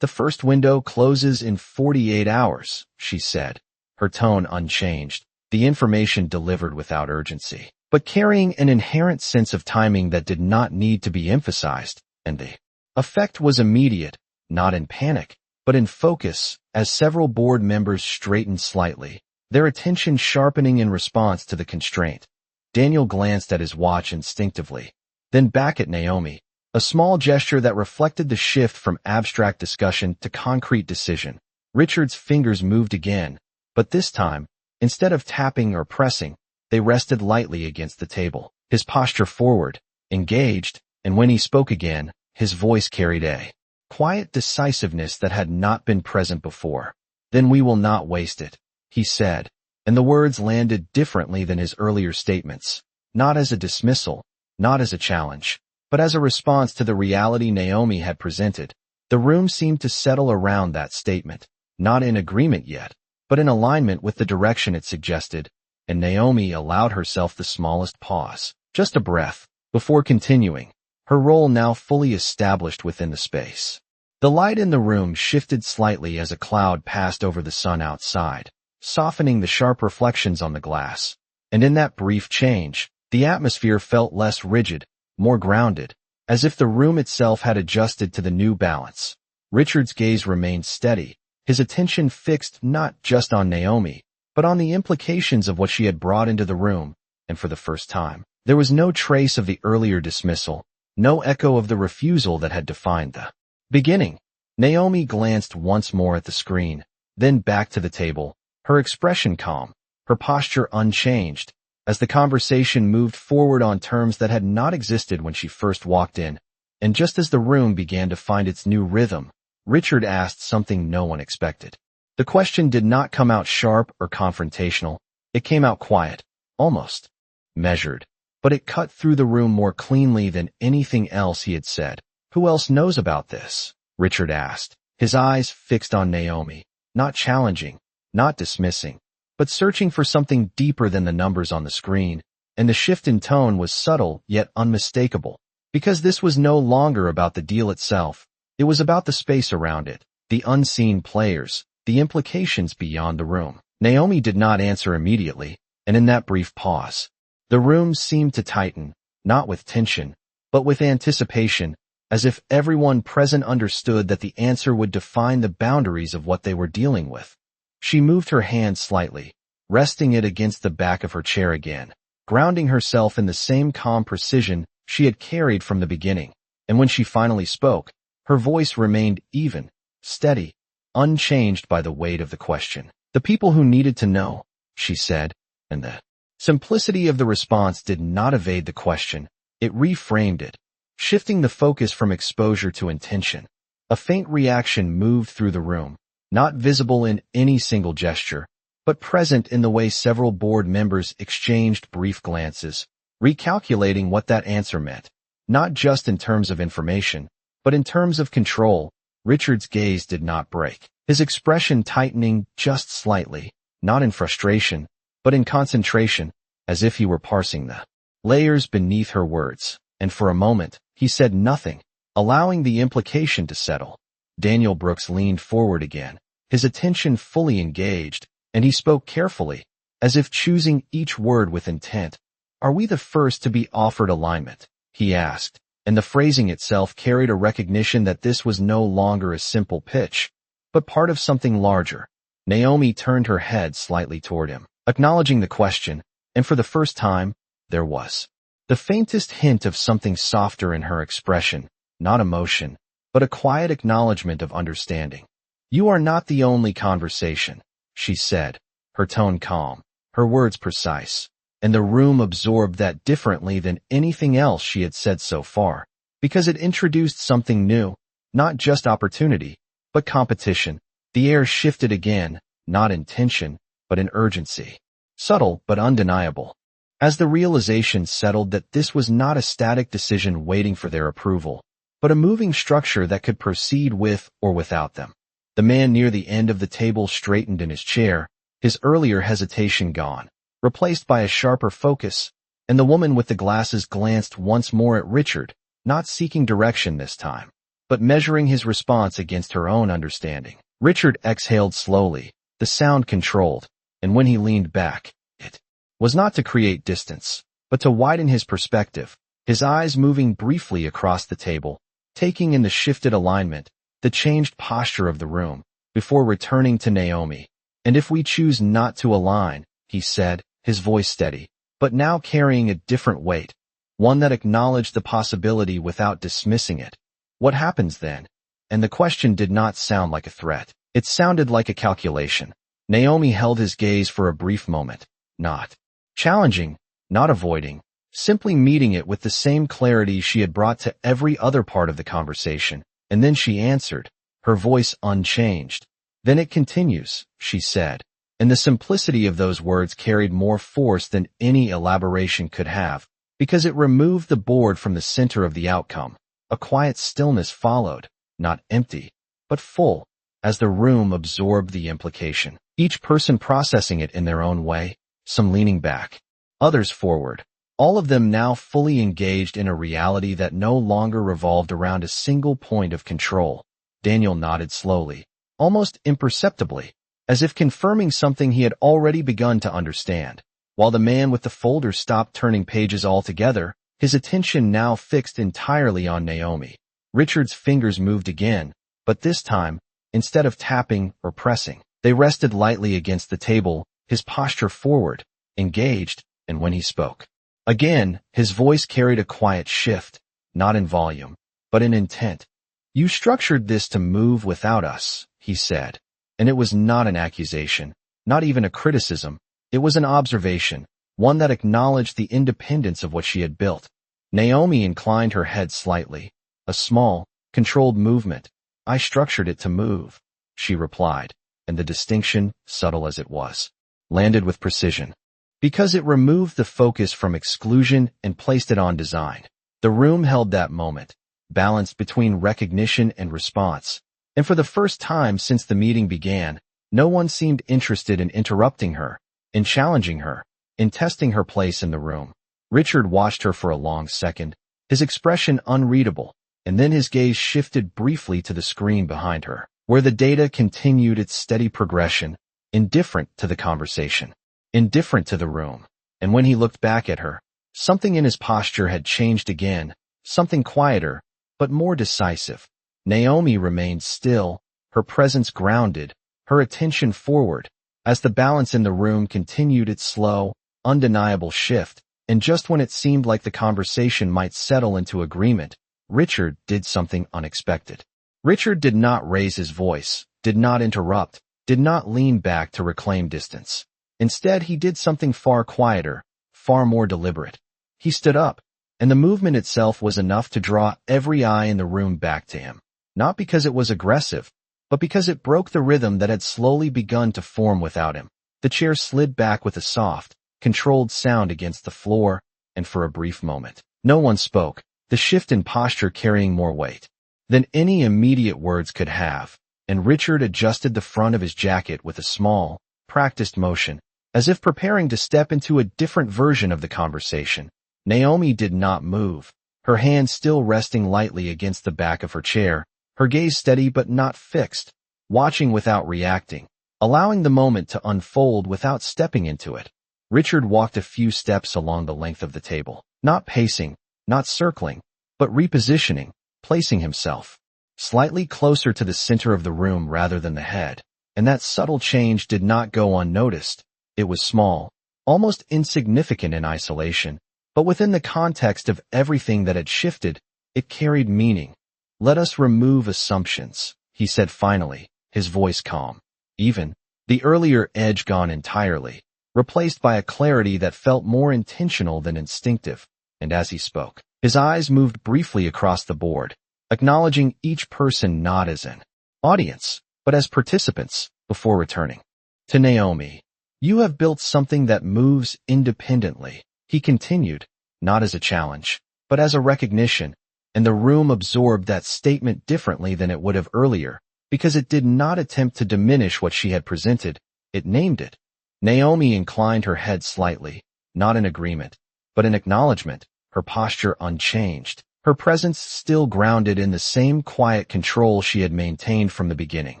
The first window closes in 48 hours, she said, her tone unchanged, the information delivered without urgency, but carrying an inherent sense of timing that did not need to be emphasized, and the effect was immediate, not in panic, but in focus, as several board members straightened slightly, their attention sharpening in response to the constraint. Daniel glanced at his watch instinctively, then back at Naomi, a small gesture that reflected the shift from abstract discussion to concrete decision. Richard's fingers moved again, but this time, instead of tapping or pressing, they rested lightly against the table, his posture forward, engaged, and when he spoke again, his voice carried a quiet decisiveness that had not been present before. Then we will not waste it, he said, and the words landed differently than his earlier statements, not as a dismissal, not as a challenge, but as a response to the reality Naomi had presented. The room seemed to settle around that statement, not in agreement yet, but in alignment with the direction it suggested, and Naomi allowed herself the smallest pause, just a breath, before continuing, her role now fully established within the space. The light in the room shifted slightly as a cloud passed over the sun outside, softening the sharp reflections on the glass. And in that brief change, the atmosphere felt less rigid, more grounded, as if the room itself had adjusted to the new balance. Richard's gaze remained steady, his attention fixed not just on Naomi, but on the implications of what she had brought into the room, and for the first time, there was no trace of the earlier dismissal, no echo of the refusal that had defined the beginning. Naomi glanced once more at the screen, then back to the table, her expression calm, her posture unchanged, as the conversation moved forward on terms that had not existed when she first walked in. And just as the room began to find its new rhythm, Richard asked something no one expected. The question did not come out sharp or confrontational. It came out quiet, almost measured, but it cut through the room more cleanly than anything else he had said. "Who else knows about this?" Richard asked, his eyes fixed on Naomi, not challenging, not dismissing, but searching for something deeper than the numbers on the screen, and the shift in tone was subtle yet unmistakable, because this was no longer about the deal itself. It was about the space around it, the unseen players, the implications beyond the room. Naomi did not answer immediately, and in that brief pause, the room seemed to tighten, not with tension, but with anticipation, as if everyone present understood that the answer would define the boundaries of what they were dealing with. She moved her hand slightly, resting it against the back of her chair again, grounding herself in the same calm precision she had carried from the beginning. And when she finally spoke, her voice remained even, steady, unchanged by the weight of the question. "The people who needed to know," she said, and the simplicity of the response did not evade the question. It reframed it, shifting the focus from exposure to intention. A faint reaction moved through the room, not visible in any single gesture, but present in the way several board members exchanged brief glances, recalculating what that answer meant, not just in terms of information, but in terms of control. Richard's gaze did not break, his expression tightening just slightly, not in frustration, but in concentration, as if he were parsing the layers beneath her words. And for a moment, he said nothing, allowing the implication to settle. Daniel Brooks leaned forward again, his attention fully engaged, and he spoke carefully, as if choosing each word with intent. "Are we the first to be offered alignment?" he asked, and the phrasing itself carried a recognition that this was no longer a simple pitch, but part of something larger. Naomi turned her head slightly toward him, acknowledging the question, and for the first time, there was the faintest hint of something softer in her expression, not emotion, but a quiet acknowledgement of understanding. "You are not the only conversation," she said, her tone calm, her words precise, and the room absorbed that differently than anything else she had said so far, because it introduced something new, not just opportunity, but competition. The air shifted again, not in tension, but in urgency, subtle but undeniable, as the realization settled that this was not a static decision waiting for their approval, but a moving structure that could proceed with or without them. The man near the end of the table straightened in his chair, his earlier hesitation gone, replaced by a sharper focus, and the woman with the glasses glanced once more at Richard, not seeking direction this time, but measuring his response against her own understanding. Richard exhaled slowly, the sound controlled, and when he leaned back, it was not to create distance, but to widen his perspective, his eyes moving briefly across the table, taking in the shifted alignment, the changed posture of the room, before returning to Naomi. "And if we choose not to align," he said, his voice steady, but now carrying a different weight, one that acknowledged the possibility without dismissing it, "what happens then?" And the question did not sound like a threat. It sounded like a calculation. Naomi held his gaze for a brief moment, not challenging, not avoiding, simply meeting it with the same clarity she had brought to every other part of the conversation. And then she answered, her voice unchanged. "Then it continues," she said, And the simplicity of those words carried more force than any elaboration could have, because it removed the board from the center of the outcome. A quiet stillness followed, not empty, but full, as the room absorbed the implication, each person processing it in their own way, some leaning back, others forward, all of them now fully engaged in a reality that no longer revolved around a single point of control. Daniel nodded slowly, almost imperceptibly, as if confirming something he had already begun to understand. While the man with the folder stopped turning pages altogether, his attention now fixed entirely on Naomi. Richard's fingers moved again, but this time, instead of tapping or pressing, they rested lightly against the table, his posture forward, engaged, and when he spoke again, his voice carried a quiet shift, not in volume, but in intent. "You structured this to move without us," he said. And it was not an accusation, not even a criticism. It was an observation, one that acknowledged the independence of what she had built. Naomi inclined her head slightly, a small, controlled movement. "I structured it to move," she replied, and the distinction, subtle as it was, landed with precision, because it removed the focus from exclusion and placed it on design. The room held that moment, balanced between recognition and response. And for the first time since the meeting began, no one seemed interested in interrupting her, in challenging her, in testing her place in the room. Richard watched her for a long second, his expression unreadable, and then his gaze shifted briefly to the screen behind her, where the data continued its steady progression, indifferent to the conversation, indifferent to the room. And when he looked back at her, something in his posture had changed again, something quieter, but more decisive. Naomi remained still, her presence grounded, her attention forward, as the balance in the room continued its slow, undeniable shift, and just when it seemed like the conversation might settle into agreement, Richard did something unexpected. Richard did not raise his voice, did not interrupt, did not lean back to reclaim distance. Instead, he did something far quieter, far more deliberate. He stood up, and the movement itself was enough to draw every eye in the room back to him. Not because it was aggressive, but because it broke the rhythm that had slowly begun to form without him. The chair slid back with a soft, controlled sound against the floor, and for a brief moment, no one spoke, the shift in posture carrying more weight than any immediate words could have, and Richard adjusted the front of his jacket with a small, practiced motion, as if preparing to step into a different version of the conversation. Naomi did not move, her hand still resting lightly against the back of her chair, her gaze steady but not fixed, watching without reacting, allowing the moment to unfold without stepping into it. Richard walked a few steps along the length of the table, not pacing, not circling, but repositioning, placing himself slightly closer to the center of the room rather than the head. And that subtle change did not go unnoticed. It was small, almost insignificant in isolation, but within the context of everything that had shifted, it carried meaning. "Let us remove assumptions," he said finally, his voice calm. Even, the earlier edge gone entirely, replaced by a clarity that felt more intentional than instinctive. And as he spoke, his eyes moved briefly across the board, acknowledging each person not as an audience, but as participants, before returning to Naomi. "You have built something that moves independently," he continued, not as a challenge, but as a recognition, and the room absorbed that statement differently than it would have earlier, because it did not attempt to diminish what she had presented, it named it. Naomi inclined her head slightly, not in agreement, but in acknowledgement, her posture unchanged, her presence still grounded in the same quiet control she had maintained from the beginning.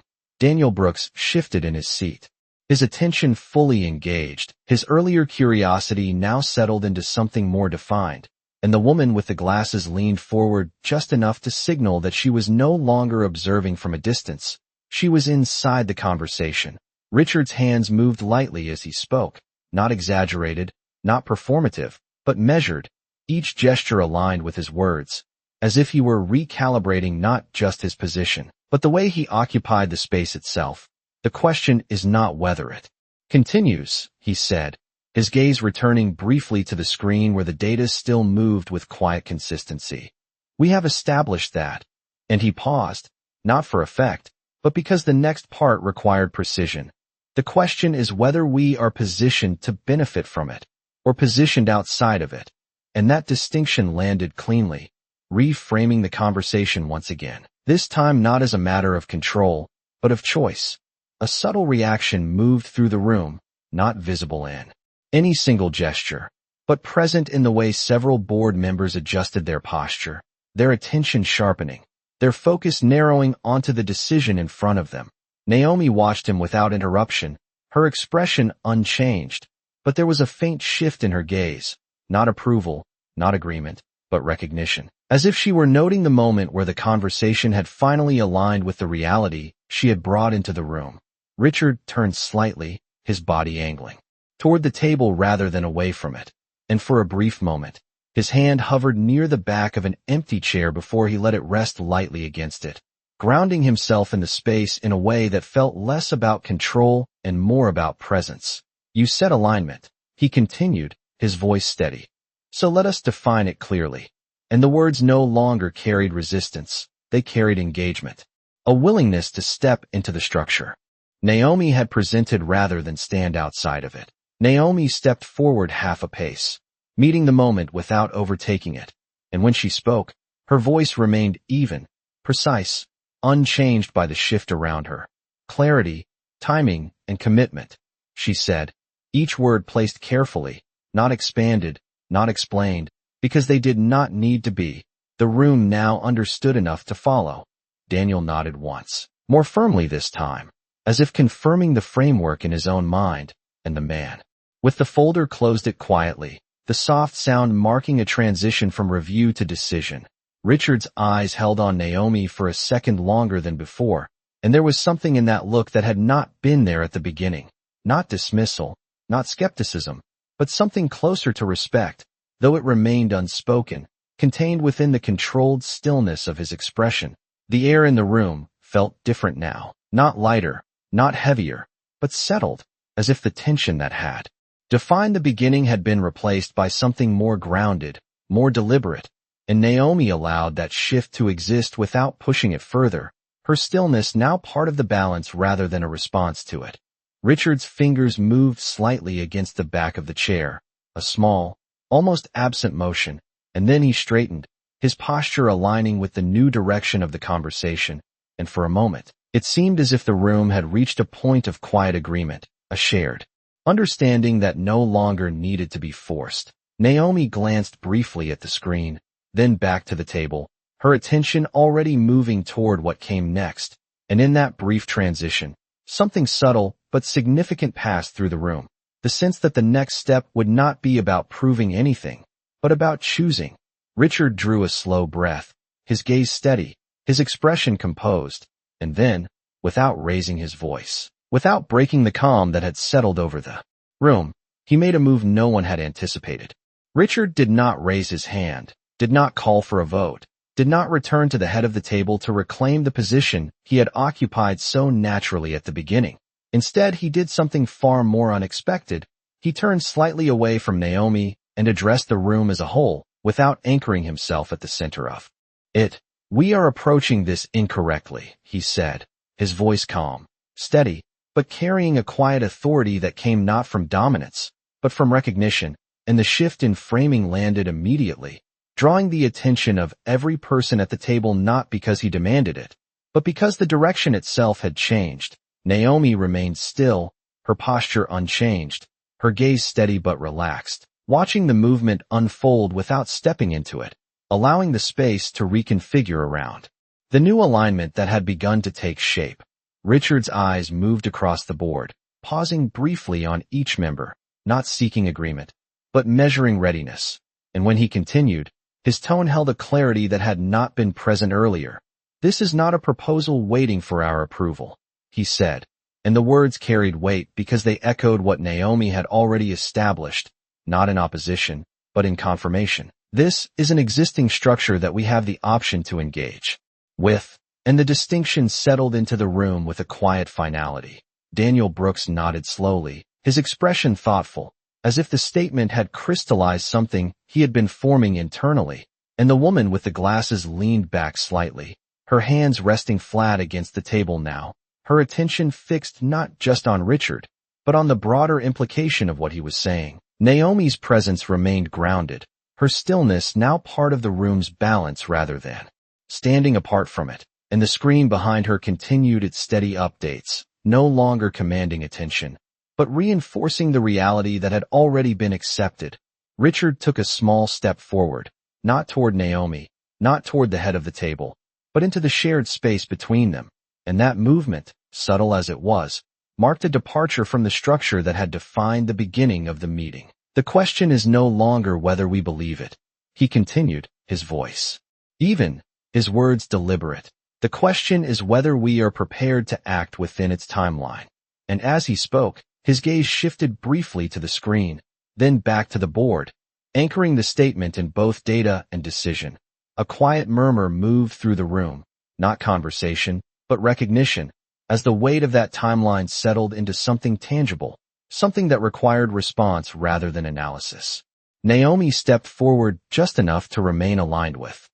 Daniel Brooks shifted in his seat, his attention fully engaged, his earlier curiosity now settled into something more defined, and the woman with the glasses leaned forward just enough to signal that she was no longer observing from a distance. She was inside the conversation. Richard's hands moved lightly as he spoke, not exaggerated, not performative, but measured, each gesture aligned with his words, as if he were recalibrating not just his position, but the way he occupied the space itself. "The question is not whether it continues," he said, his gaze returning briefly to the screen where the data still moved with quiet consistency. "We have established that." And he paused, not for effect, but because the next part required precision. The question is whether we are positioned to benefit from it, or positioned outside of it. And that distinction landed cleanly, reframing the conversation once again. This time not as a matter of control, but of choice. A subtle reaction moved through the room, not visible in any single gesture, but present in the way several board members adjusted their posture, their attention sharpening, their focus narrowing onto the decision in front of them. Naomi watched him without interruption, her expression unchanged, but there was a faint shift in her gaze, not approval, not agreement, but recognition, as if she were noting the moment where the conversation had finally aligned with the reality she had brought into the room. Richard turned slightly, his body angling toward the table rather than away from it, and for a brief moment, his hand hovered near the back of an empty chair before he let it rest lightly against it, grounding himself in the space in a way that felt less about control and more about presence. You said alignment, he continued, his voice steady. So let us define it clearly. And the words no longer carried resistance, they carried engagement, a willingness to step into the structure Naomi had presented rather than stand outside of it. Naomi stepped forward half a pace, meeting the moment without overtaking it, and when she spoke, her voice remained even, precise, unchanged by the shift around her. Clarity, timing, and commitment, she said, each word placed carefully, not expanded, not explained, because they did not need to be. The room now understood enough to follow. Daniel nodded once, more firmly this time, as if confirming the framework in his own mind, and the man, with the folder, closed it quietly, the soft sound marking a transition from review to decision. Richard's eyes held on Naomi for a second longer than before, and there was something in that look that had not been there at the beginning. Not dismissal, not skepticism, but something closer to respect, though it remained unspoken, contained within the controlled stillness of his expression. The air in the room felt different now, not lighter, not heavier, but settled, as if the tension that had defined the beginning had been replaced by something more grounded, more deliberate, and Naomi allowed that shift to exist without pushing it further, her stillness now part of the balance rather than a response to it. Richard's fingers moved slightly against the back of the chair, a small, almost absent motion, and then he straightened, his posture aligning with the new direction of the conversation, and for a moment, it seemed as if the room had reached a point of quiet agreement, a shared understanding that no longer needed to be forced. Naomi glanced briefly at the screen, then back to the table, her attention already moving toward what came next, and in that brief transition, something subtle but significant passed through the room, the sense that the next step would not be about proving anything, but about choosing. Richard drew a slow breath, his gaze steady, his expression composed, and then, without raising his voice, without breaking the calm that had settled over the room, he made a move no one had anticipated. Richard did not raise his hand, did not call for a vote, did not return to the head of the table to reclaim the position he had occupied so naturally at the beginning. Instead, he did something far more unexpected. He turned slightly away from Naomi and addressed the room as a whole, without anchoring himself at the center of it. We are approaching this incorrectly, he said, his voice calm, steady, but carrying a quiet authority that came not from dominance, but from recognition, and the shift in framing landed immediately, drawing the attention of every person at the table not because he demanded it, but because the direction itself had changed. Naomi remained still, her posture unchanged, her gaze steady but relaxed, watching the movement unfold without stepping into it, allowing the space to reconfigure around the new alignment that had begun to take shape. Richard's eyes moved across the board, pausing briefly on each member, not seeking agreement, but measuring readiness. And when he continued, his tone held a clarity that had not been present earlier. This is not a proposal waiting for our approval, he said, and the words carried weight because they echoed what Naomi had already established, not in opposition, but in confirmation. This is an existing structure that we have the option to engage with, and the distinction settled into the room with a quiet finality. Daniel Brooks nodded slowly, his expression thoughtful, as if the statement had crystallized something he had been forming internally, and the woman with the glasses leaned back slightly, her hands resting flat against the table now, her attention fixed not just on Richard, but on the broader implication of what he was saying. Naomi's presence remained grounded, her stillness now part of the room's balance rather than standing apart from it, and the screen behind her continued its steady updates, no longer commanding attention, but reinforcing the reality that had already been accepted. Richard took a small step forward, not toward Naomi, not toward the head of the table, but into the shared space between them, and that movement, subtle as it was, marked a departure from the structure that had defined the beginning of the meeting. The question is no longer whether we believe it, he continued, his voice even, his words deliberate. The question is whether we are prepared to act within its timeline. And as he spoke, his gaze shifted briefly to the screen, then back to the board, anchoring the statement in both data and decision. A quiet murmur moved through the room, not conversation, but recognition, as the weight of that timeline settled into something tangible, something that required response rather than analysis. Naomi stepped forward just enough to remain aligned with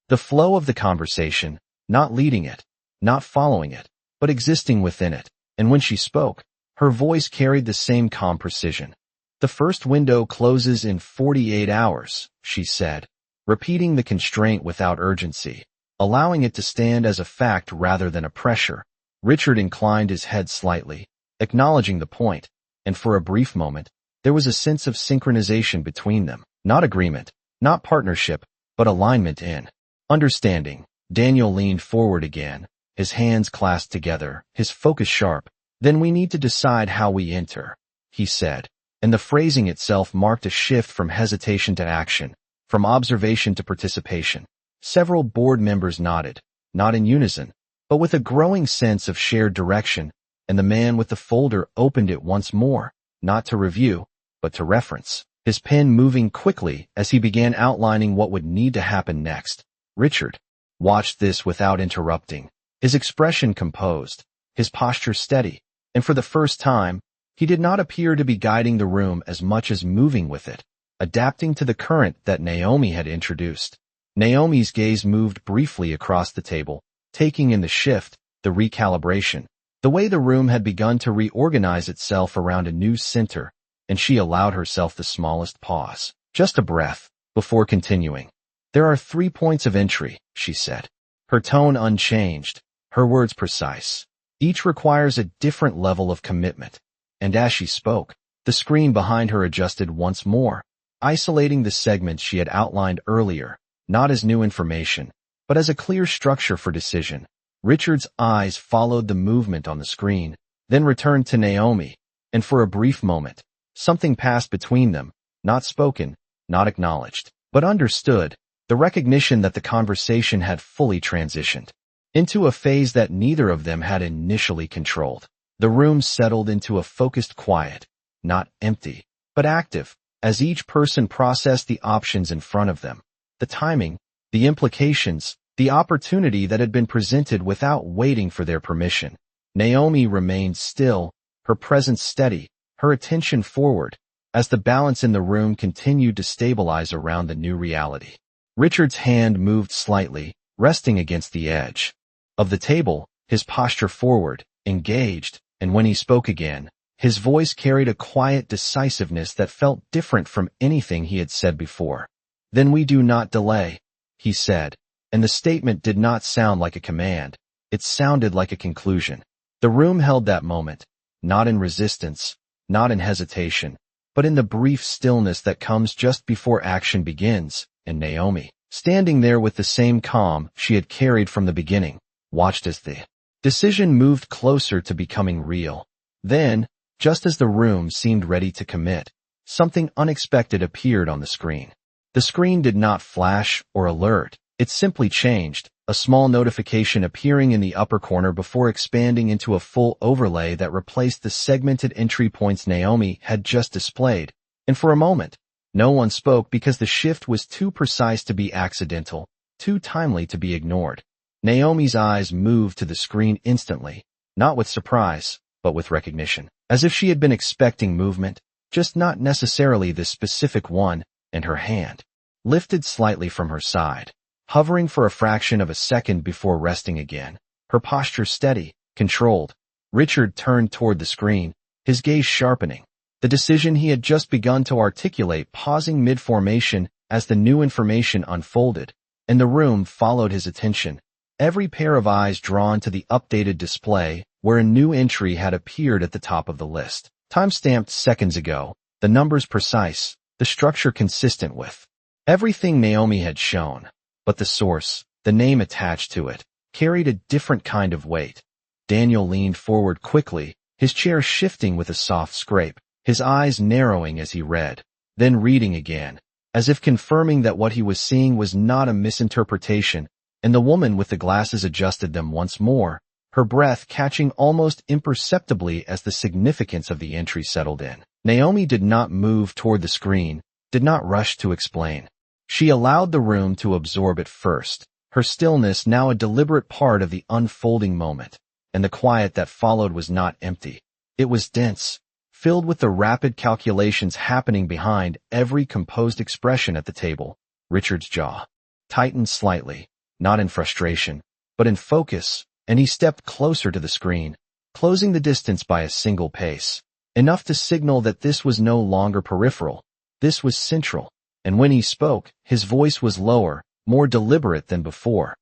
the flow of the conversation, not leading it, not following it, but existing within it, and when she spoke, her voice carried the same calm precision. The first window closes in 48 hours, she said, repeating the constraint without urgency, allowing it to stand as a fact rather than a pressure. Richard inclined his head slightly, acknowledging the point, and for a brief moment, there was a sense of synchronization between them, not agreement, not partnership, but alignment in understanding. Daniel leaned forward again, his hands clasped together, his focus sharp. Then we need to decide how we enter, he said, and the phrasing itself marked a shift from hesitation to action, from observation to participation. Several board members nodded, not in unison, but with a growing sense of shared direction, and the man with the folder opened it once more, not to review, but to reference, his pen moving quickly as he began outlining what would need to happen next. Richard watched this without interrupting, his expression composed, his posture steady, and for the first time, he did not appear to be guiding the room as much as moving with it, adapting to the current that Naomi had introduced. Naomi's gaze moved briefly across the table, taking in the shift, the recalibration, the way the room had begun to reorganize itself around a new center, and she allowed herself the smallest pause, just a breath, before continuing. There are 3 points of entry, she said, her tone unchanged, her words precise. Each requires a different level of commitment. And as she spoke, the screen behind her adjusted once more, isolating the segments she had outlined earlier, not as new information, but as a clear structure for decision. Richard's eyes followed the movement on the screen, then returned to Naomi, and for a brief moment, something passed between them, not spoken, not acknowledged, but understood, the recognition that the conversation had fully transitioned into a phase that neither of them had initially controlled. The room settled into a focused quiet, not empty, but active, as each person processed the options in front of them, the timing, the implications, the opportunity that had been presented without waiting for their permission. Naomi remained still, her presence steady, her attention forward, as the balance in the room continued to stabilize around the new reality. Richard's hand moved slightly, resting against the edge of the table, his posture forward, engaged, and when he spoke again, his voice carried a quiet decisiveness that felt different from anything he had said before. "Then we do not delay," he said, and the statement did not sound like a command, it sounded like a conclusion. The room held that moment, not in resistance, not in hesitation, but in the brief stillness that comes just before action begins, and Naomi, standing there with the same calm she had carried from the beginning, watched as the decision moved closer to becoming real. Then, just as the room seemed ready to commit, something unexpected appeared on the screen. The screen did not flash or alert, it simply changed, a small notification appearing in the upper corner before expanding into a full overlay that replaced the segmented entry points Naomi had just displayed. And for a moment, no one spoke because the shift was too precise to be accidental, too timely to be ignored. Naomi's eyes moved to the screen instantly, not with surprise, but with recognition, as if she had been expecting movement, just not necessarily this specific one, and her hand lifted slightly from her side, hovering for a fraction of a second before resting again, her posture steady, controlled, Richard turned toward the screen, his gaze sharpening. The decision he had just begun to articulate pausing mid-formation as the new information unfolded, and the room followed his attention, every pair of eyes drawn to the updated display where a new entry had appeared at the top of the list. Time-stamped seconds ago, the numbers precise, the structure consistent with everything Naomi had shown, but the source, the name attached to it, carried a different kind of weight. Daniel leaned forward quickly, his chair shifting with a soft scrape, his eyes narrowing as he read, then reading again, as if confirming that what he was seeing was not a misinterpretation, and the woman with the glasses adjusted them once more, her breath catching almost imperceptibly as the significance of the entry settled in. Naomi did not move toward the screen, did not rush to explain. She allowed the room to absorb it first, her stillness now a deliberate part of the unfolding moment, and the quiet that followed was not empty. It was dense, filled with the rapid calculations happening behind every composed expression at the table. Richard's jaw tightened slightly, not in frustration, but in focus, and he stepped closer to the screen, closing the distance by a single pace, enough to signal that this was no longer peripheral, this was central, and when he spoke, his voice was lower, more deliberate than before.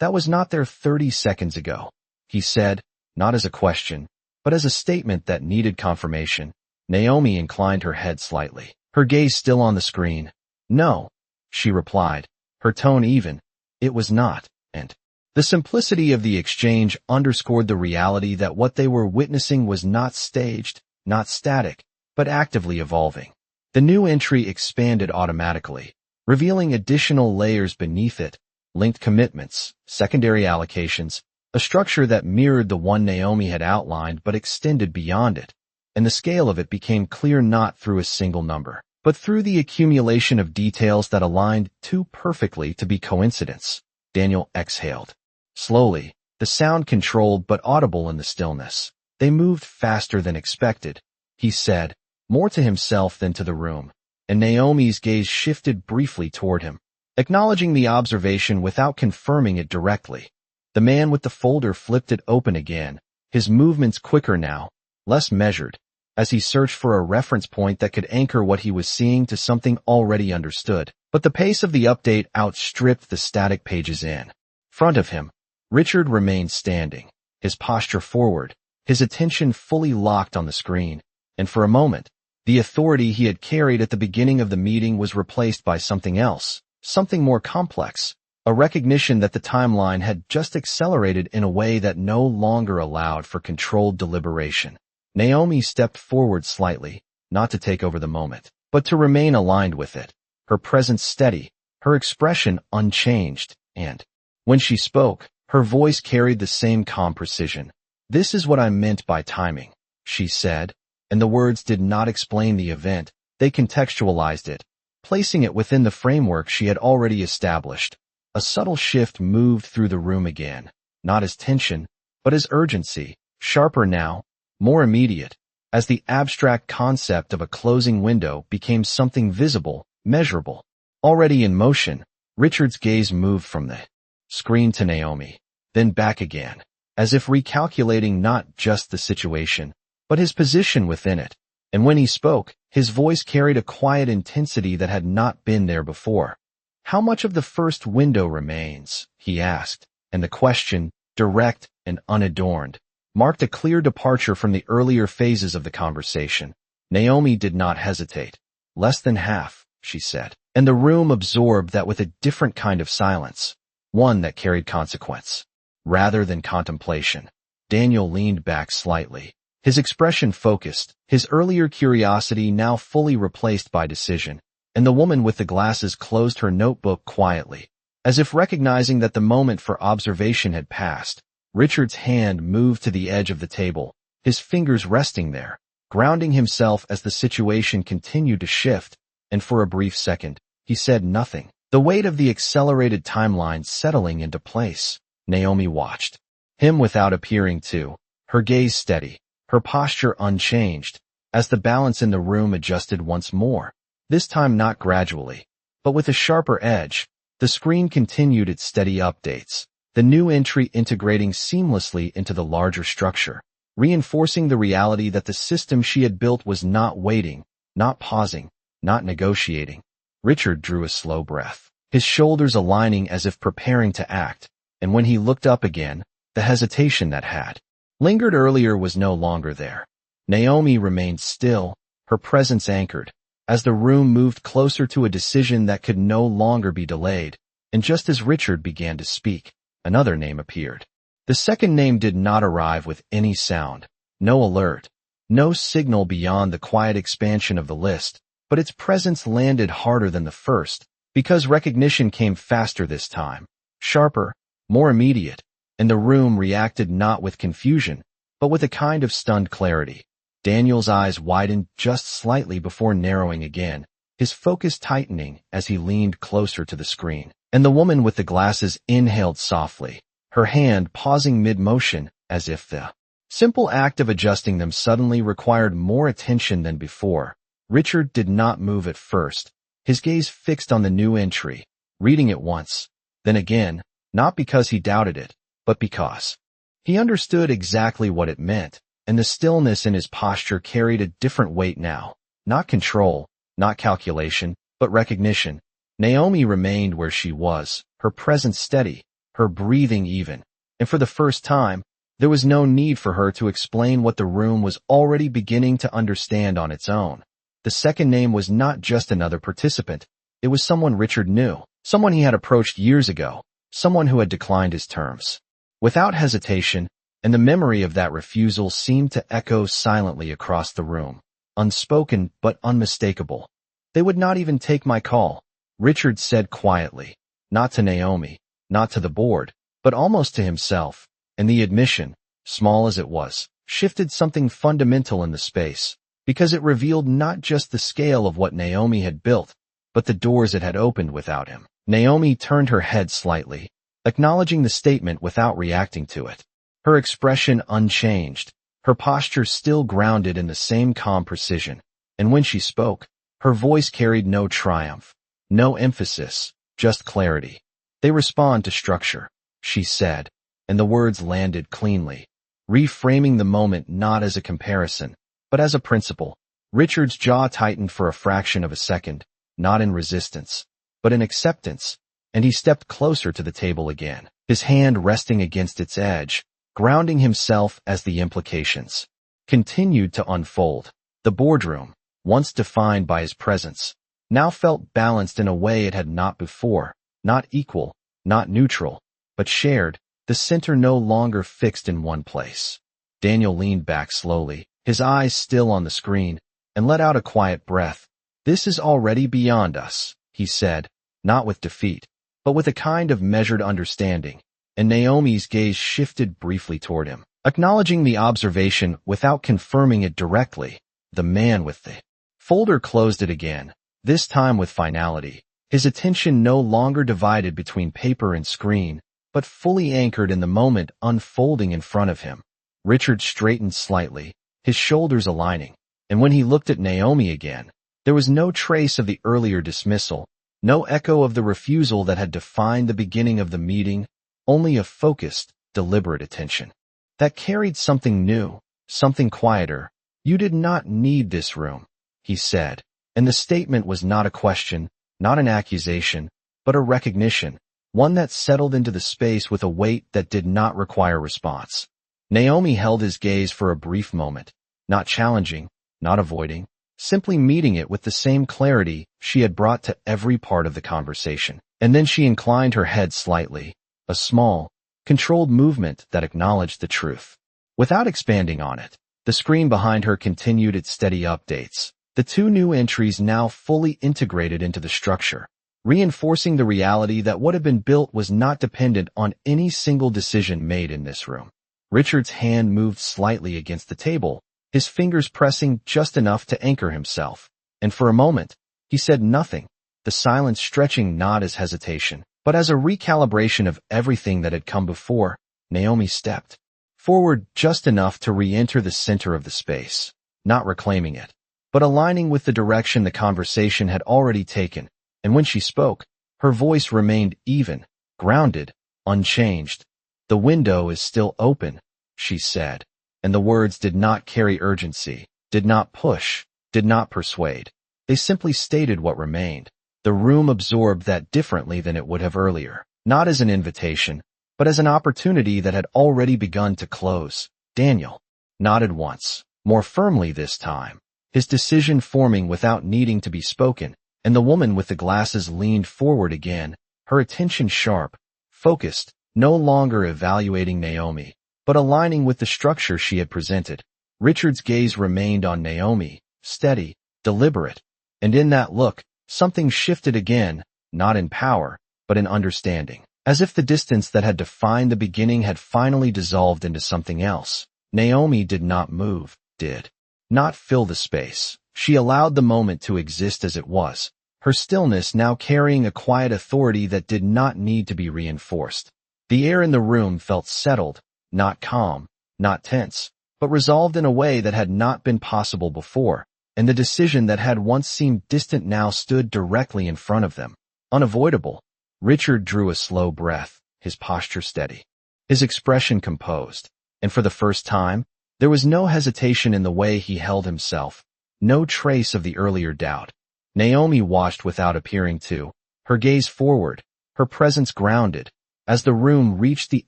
That was not there 30 seconds ago, he said, not as a question, but as a statement that needed confirmation. Naomi inclined her head slightly, her gaze still on the screen. No, she replied, her tone even. It was not, and the simplicity of the exchange underscored the reality that what they were witnessing was not staged, not static, but actively evolving. The new entry expanded automatically, revealing additional layers beneath it, linked commitments, secondary allocations, a structure that mirrored the one Naomi had outlined but extended beyond it, and the scale of it became clear not through a single number, but through the accumulation of details that aligned too perfectly to be coincidence. Daniel exhaled. Slowly, the sound controlled but audible in the stillness. They moved faster than expected, he said, more to himself than to the room, and Naomi's gaze shifted briefly toward him, acknowledging the observation without confirming it directly. The man with the folder flipped it open again, his movements quicker now, less measured, as he searched for a reference point that could anchor what he was seeing to something already understood. But the pace of the update outstripped the static pages in front of him. Richard remained standing, his posture forward, his attention fully locked on the screen, and for a moment, the authority he had carried at the beginning of the meeting was replaced by something else, something more complex, a recognition that the timeline had just accelerated in a way that no longer allowed for controlled deliberation. Naomi stepped forward slightly, not to take over the moment, but to remain aligned with it, her presence steady, her expression unchanged, and when she spoke, her voice carried the same calm precision. "This is what I meant by timing," she said, and the words did not explain the event, they contextualized it, placing it within the framework she had already established. A subtle shift moved through the room again, not as tension, but as urgency, sharper now, more immediate, as the abstract concept of a closing window became something visible, measurable. Already in motion, Richard's gaze moved from the screen to Naomi, then back again, as if recalculating not just the situation, but his position within it. And when he spoke, his voice carried a quiet intensity that had not been there before. "How much of the first window remains?" he asked, and the question, direct and unadorned, marked a clear departure from the earlier phases of the conversation. Naomi did not hesitate. "Less than half," she said, and the room absorbed that with a different kind of silence, one that carried consequence, rather than contemplation. Daniel leaned back slightly, his expression focused, his earlier curiosity now fully replaced by decision, and the woman with the glasses closed her notebook quietly, as if recognizing that the moment for observation had passed. Richard's hand moved to the edge of the table, his fingers resting there, grounding himself as the situation continued to shift, and for a brief second, he said nothing, the weight of the accelerated timeline settling into place. Naomi watched him without appearing to, her gaze steady, her posture unchanged, as the balance in the room adjusted once more, this time not gradually, but with a sharper edge. The screen continued its steady updates, the new entry integrating seamlessly into the larger structure. reinforcing the reality that the system she had built was not waiting, not pausing, not negotiating. Richard drew a slow breath, his shoulders aligning as if preparing to act, and when he looked up again, the hesitation that had lingered earlier was no longer there. Naomi remained still, her presence anchored, as the room moved closer to a decision that could no longer be delayed, and just as Richard began to speak, another name appeared. The second name did not arrive with any sound, no alert, no signal beyond the quiet expansion of the list, but its presence landed harder than the first, because recognition came faster this time, sharper, more immediate, and the room reacted not with confusion, but with a kind of stunned clarity. Daniel's eyes widened just slightly before narrowing again, his focus tightening as he leaned closer to the screen. And the woman with the glasses inhaled softly, her hand pausing mid-motion as if the simple act of adjusting them suddenly required more attention than before. Richard did not move at first, his gaze fixed on the new entry, reading it once, then again, not because he doubted it, but because he understood exactly what it meant, and the stillness in his posture carried a different weight now. Not control, not calculation, but recognition. Naomi remained where she was, her presence steady, her breathing even, and for the first time, there was no need for her to explain what the room was already beginning to understand on its own. The second name was not just another participant, it was someone Richard knew, someone he had approached years ago, someone who had declined his terms. Without hesitation, and the memory of that refusal seemed to echo silently across the room, unspoken but unmistakable. "They would not even take my call," Richard said quietly, not to Naomi, not to the board, but almost to himself, and the admission, small as it was, shifted something fundamental in the space, because it revealed not just the scale of what Naomi had built, but the doors it had opened without him. Naomi turned her head slightly, acknowledging the statement without reacting to it. Her expression unchanged, her posture still grounded in the same calm precision, and when she spoke, her voice carried no triumph, no emphasis, just clarity. "They respond to structure," she said, and the words landed cleanly, reframing the moment not as a comparison, but as a principle. Richard's jaw tightened for a fraction of a second, not in resistance, but in acceptance, and he stepped closer to the table again, his hand resting against its edge, grounding himself as the implications continued to unfold. The boardroom, once defined by his presence, now felt balanced in a way it had not before, not equal, not neutral, but shared, the center no longer fixed in one place. Daniel leaned back slowly, his eyes still on the screen, and let out a quiet breath. "This is already beyond us," he said, not with defeat, but with a kind of measured understanding, and Naomi's gaze shifted briefly toward him, acknowledging the observation without confirming it directly. The man with the folder closed it again, this time with finality, his attention no longer divided between paper and screen, but fully anchored in the moment unfolding in front of him. Richard straightened slightly, his shoulders aligning, and when he looked at Naomi again, there was no trace of the earlier dismissal, no echo of the refusal that had defined the beginning of the meeting, only a focused, deliberate attention that carried something new, something quieter. "You did not need this room," he said, and the statement was not a question, not an accusation, but a recognition, one that settled into the space with a weight that did not require response. Naomi held his gaze for a brief moment, not challenging, not avoiding, simply meeting it with the same clarity she had brought to every part of the conversation. And then she inclined her head slightly, a small, controlled movement that acknowledged the truth. Without expanding on it, the screen behind her continued its steady updates, the two new entries now fully integrated into the structure, reinforcing the reality that what had been built was not dependent on any single decision made in this room. Richard's hand moved slightly against the table, his fingers pressing just enough to anchor himself, and for a moment, he said nothing, the silence stretching not as hesitation, but as a recalibration of everything that had come before. Naomi stepped forward just enough to re-enter the center of the space, not reclaiming it, but aligning with the direction the conversation had already taken, and when she spoke, her voice remained even, grounded, unchanged. "The window is still open," she said, and the words did not carry urgency, did not push, did not persuade. They simply stated what remained. The room absorbed that differently than it would have earlier, not as an invitation, but as an opportunity that had already begun to close. Daniel nodded once, more firmly this time, his decision forming without needing to be spoken, and the woman with the glasses leaned forward again, her attention sharp, focused, no longer evaluating Naomi, but aligning with the structure she had presented. Richard's gaze remained on Naomi, steady, deliberate, and in that look, something shifted again, not in power, but in understanding. As if the distance that had defined the beginning had finally dissolved into something else. Naomi did not move, did not fill the space. She allowed the moment to exist as it was, her stillness now carrying a quiet authority that did not need to be reinforced. The air in the room felt settled, not calm, not tense, but resolved in a way that had not been possible before, and the decision that had once seemed distant now stood directly in front of them, unavoidable. Richard drew a slow breath, his posture steady, his expression composed, and for the first time, there was no hesitation in the way he held himself, no trace of the earlier doubt. Naomi watched without appearing to, her gaze forward, her presence grounded, as the room reached the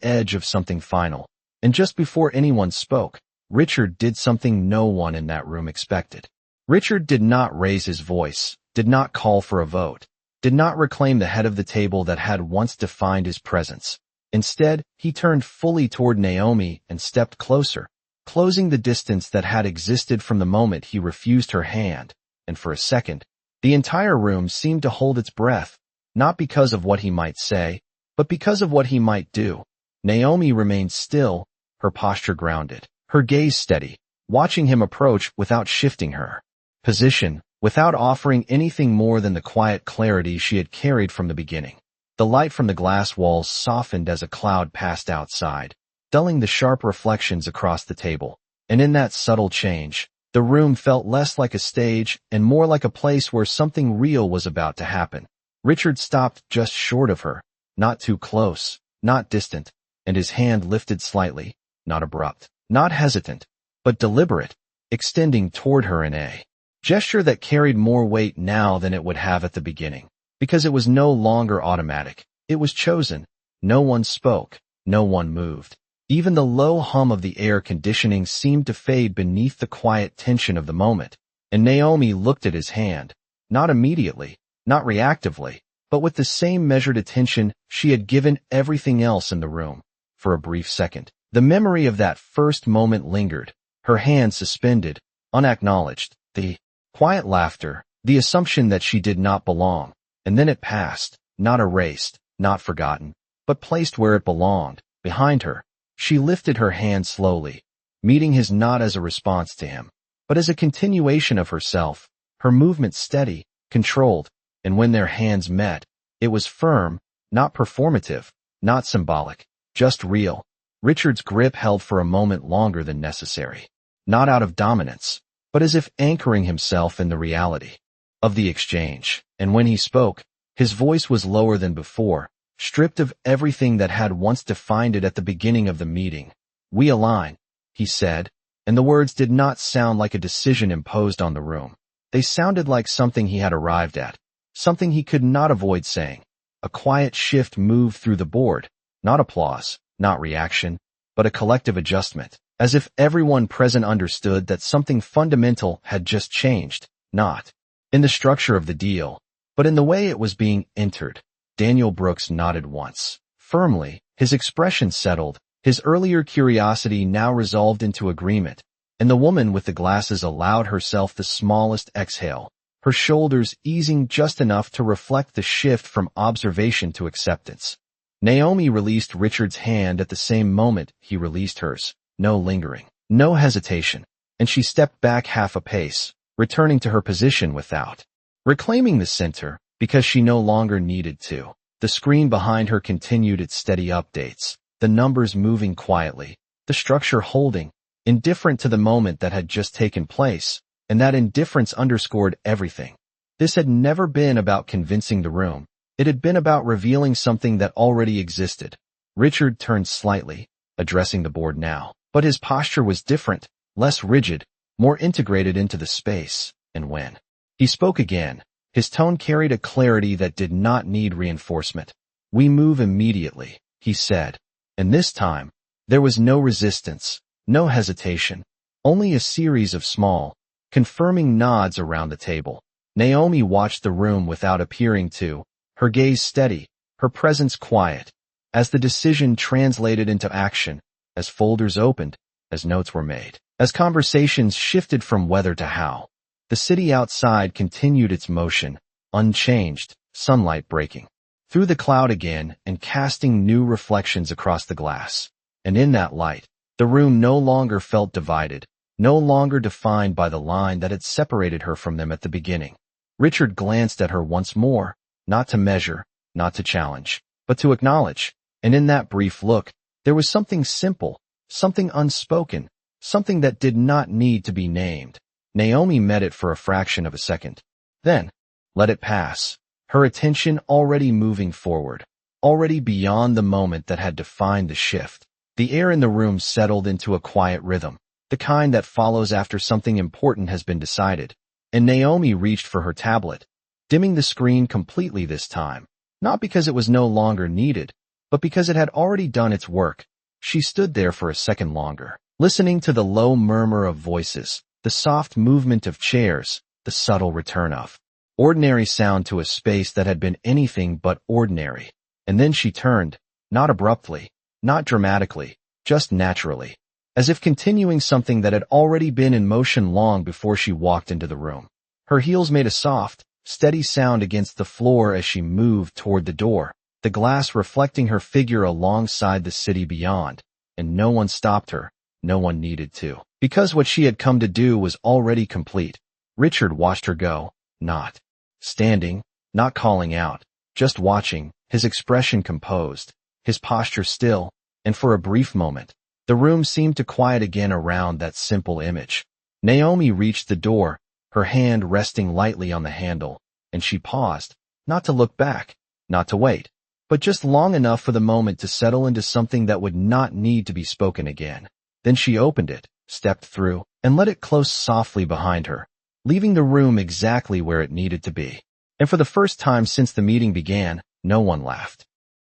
edge of something final. And just before anyone spoke, Richard did something no one in that room expected. Richard did not raise his voice, did not call for a vote, did not reclaim the head of the table that had once defined his presence. Instead, he turned fully toward Naomi and stepped closer, closing the distance that had existed from the moment he refused her hand, and for a second, the entire room seemed to hold its breath, not because of what he might say, but because of what he might do. Naomi remained still, her posture grounded, her gaze steady, watching him approach without shifting her position, without offering anything more than the quiet clarity she had carried from the beginning. The light from the glass walls softened as a cloud passed outside, dulling the sharp reflections across the table, and in that subtle change, the room felt less like a stage and more like a place where something real was about to happen. Richard stopped just short of her, not too close, not distant, and his hand lifted slightly, not abrupt, not hesitant, but deliberate, extending toward her in a gesture that carried more weight now than it would have at the beginning, because it was no longer automatic. It was chosen. No one spoke, no one moved. Even the low hum of the air conditioning seemed to fade beneath the quiet tension of the moment, and Naomi looked at his hand, not immediately, not reactively, but with the same measured attention she had given everything else in the room. For a brief second, the memory of that first moment lingered, her hand suspended, unacknowledged, the quiet laughter, the assumption that she did not belong, and then it passed, not erased, not forgotten, but placed where it belonged, behind her. She lifted her hand slowly, meeting his not as a response to him, but as a continuation of herself, her movement steady, controlled, and when their hands met, it was firm, not performative, not symbolic, just real. Richard's grip held for a moment longer than necessary, not out of dominance, but as if anchoring himself in the reality of the exchange, and when he spoke, his voice was lower than before, stripped of everything that had once defined it at the beginning of the meeting. "We align," he said, and the words did not sound like a decision imposed on the room. They sounded like something he had arrived at, something he could not avoid saying. A quiet shift moved through the board, not applause, not reaction, but a collective adjustment, as if everyone present understood that something fundamental had just changed, not in the structure of the deal, but in the way it was being entered. Daniel Brooks nodded once, firmly, his expression settled, his earlier curiosity now resolved into agreement, and the woman with the glasses allowed herself the smallest exhale, her shoulders easing just enough to reflect the shift from observation to acceptance. Naomi released Richard's hand at the same moment he released hers. No lingering, no hesitation, and she stepped back half a pace, returning to her position without reclaiming the center, because she no longer needed to. The screen behind her continued its steady updates, the numbers moving quietly, the structure holding, indifferent to the moment that had just taken place, and that indifference underscored everything. This had never been about convincing the room. It had been about revealing something that already existed. Richard turned slightly, addressing the board now. But his posture was different, less rigid, more integrated into the space, and when he spoke again, his tone carried a clarity that did not need reinforcement. "We move immediately," he said, and this time, there was no resistance, no hesitation, only a series of small, confirming nods around the table. Naomi watched the room without appearing to, her gaze steady, her presence quiet, as the decision translated into action, as folders opened, as notes were made, as conversations shifted from whether to how. The city outside continued its motion, unchanged, sunlight breaking through the cloud again and casting new reflections across the glass. And in that light, the room no longer felt divided, no longer defined by the line that had separated her from them at the beginning. Richard glanced at her once more, not to measure, not to challenge, but to acknowledge. And in that brief look, there was something simple, something unspoken, something that did not need to be named. Naomi met it for a fraction of a second. Then, let it pass, her attention already moving forward, already beyond the moment that had defined the shift. The air in the room settled into a quiet rhythm, the kind that follows after something important has been decided. And Naomi reached for her tablet, dimming the screen completely this time, not because it was no longer needed, but because it had already done its work. She stood there for a second longer, listening to the low murmur of voices, the soft movement of chairs, the subtle return of ordinary sound to a space that had been anything but ordinary. And then she turned, not abruptly, not dramatically, just naturally, as if continuing something that had already been in motion long before she walked into the room. Her heels made a soft, steady sound against the floor as she moved toward the door, the glass reflecting her figure alongside the city beyond, and no one stopped her, no one needed to, because what she had come to do was already complete. Richard watched her go, not standing, not calling out, just watching, his expression composed, his posture still, and for a brief moment, the room seemed to quiet again around that simple image. Naomi reached the door, her hand resting lightly on the handle, and she paused, not to look back, not to wait, but just long enough for the moment to settle into something that would not need to be spoken again. Then she opened it, stepped through, and let it close softly behind her, leaving the room exactly where it needed to be. And for the first time since the meeting began, no one laughed.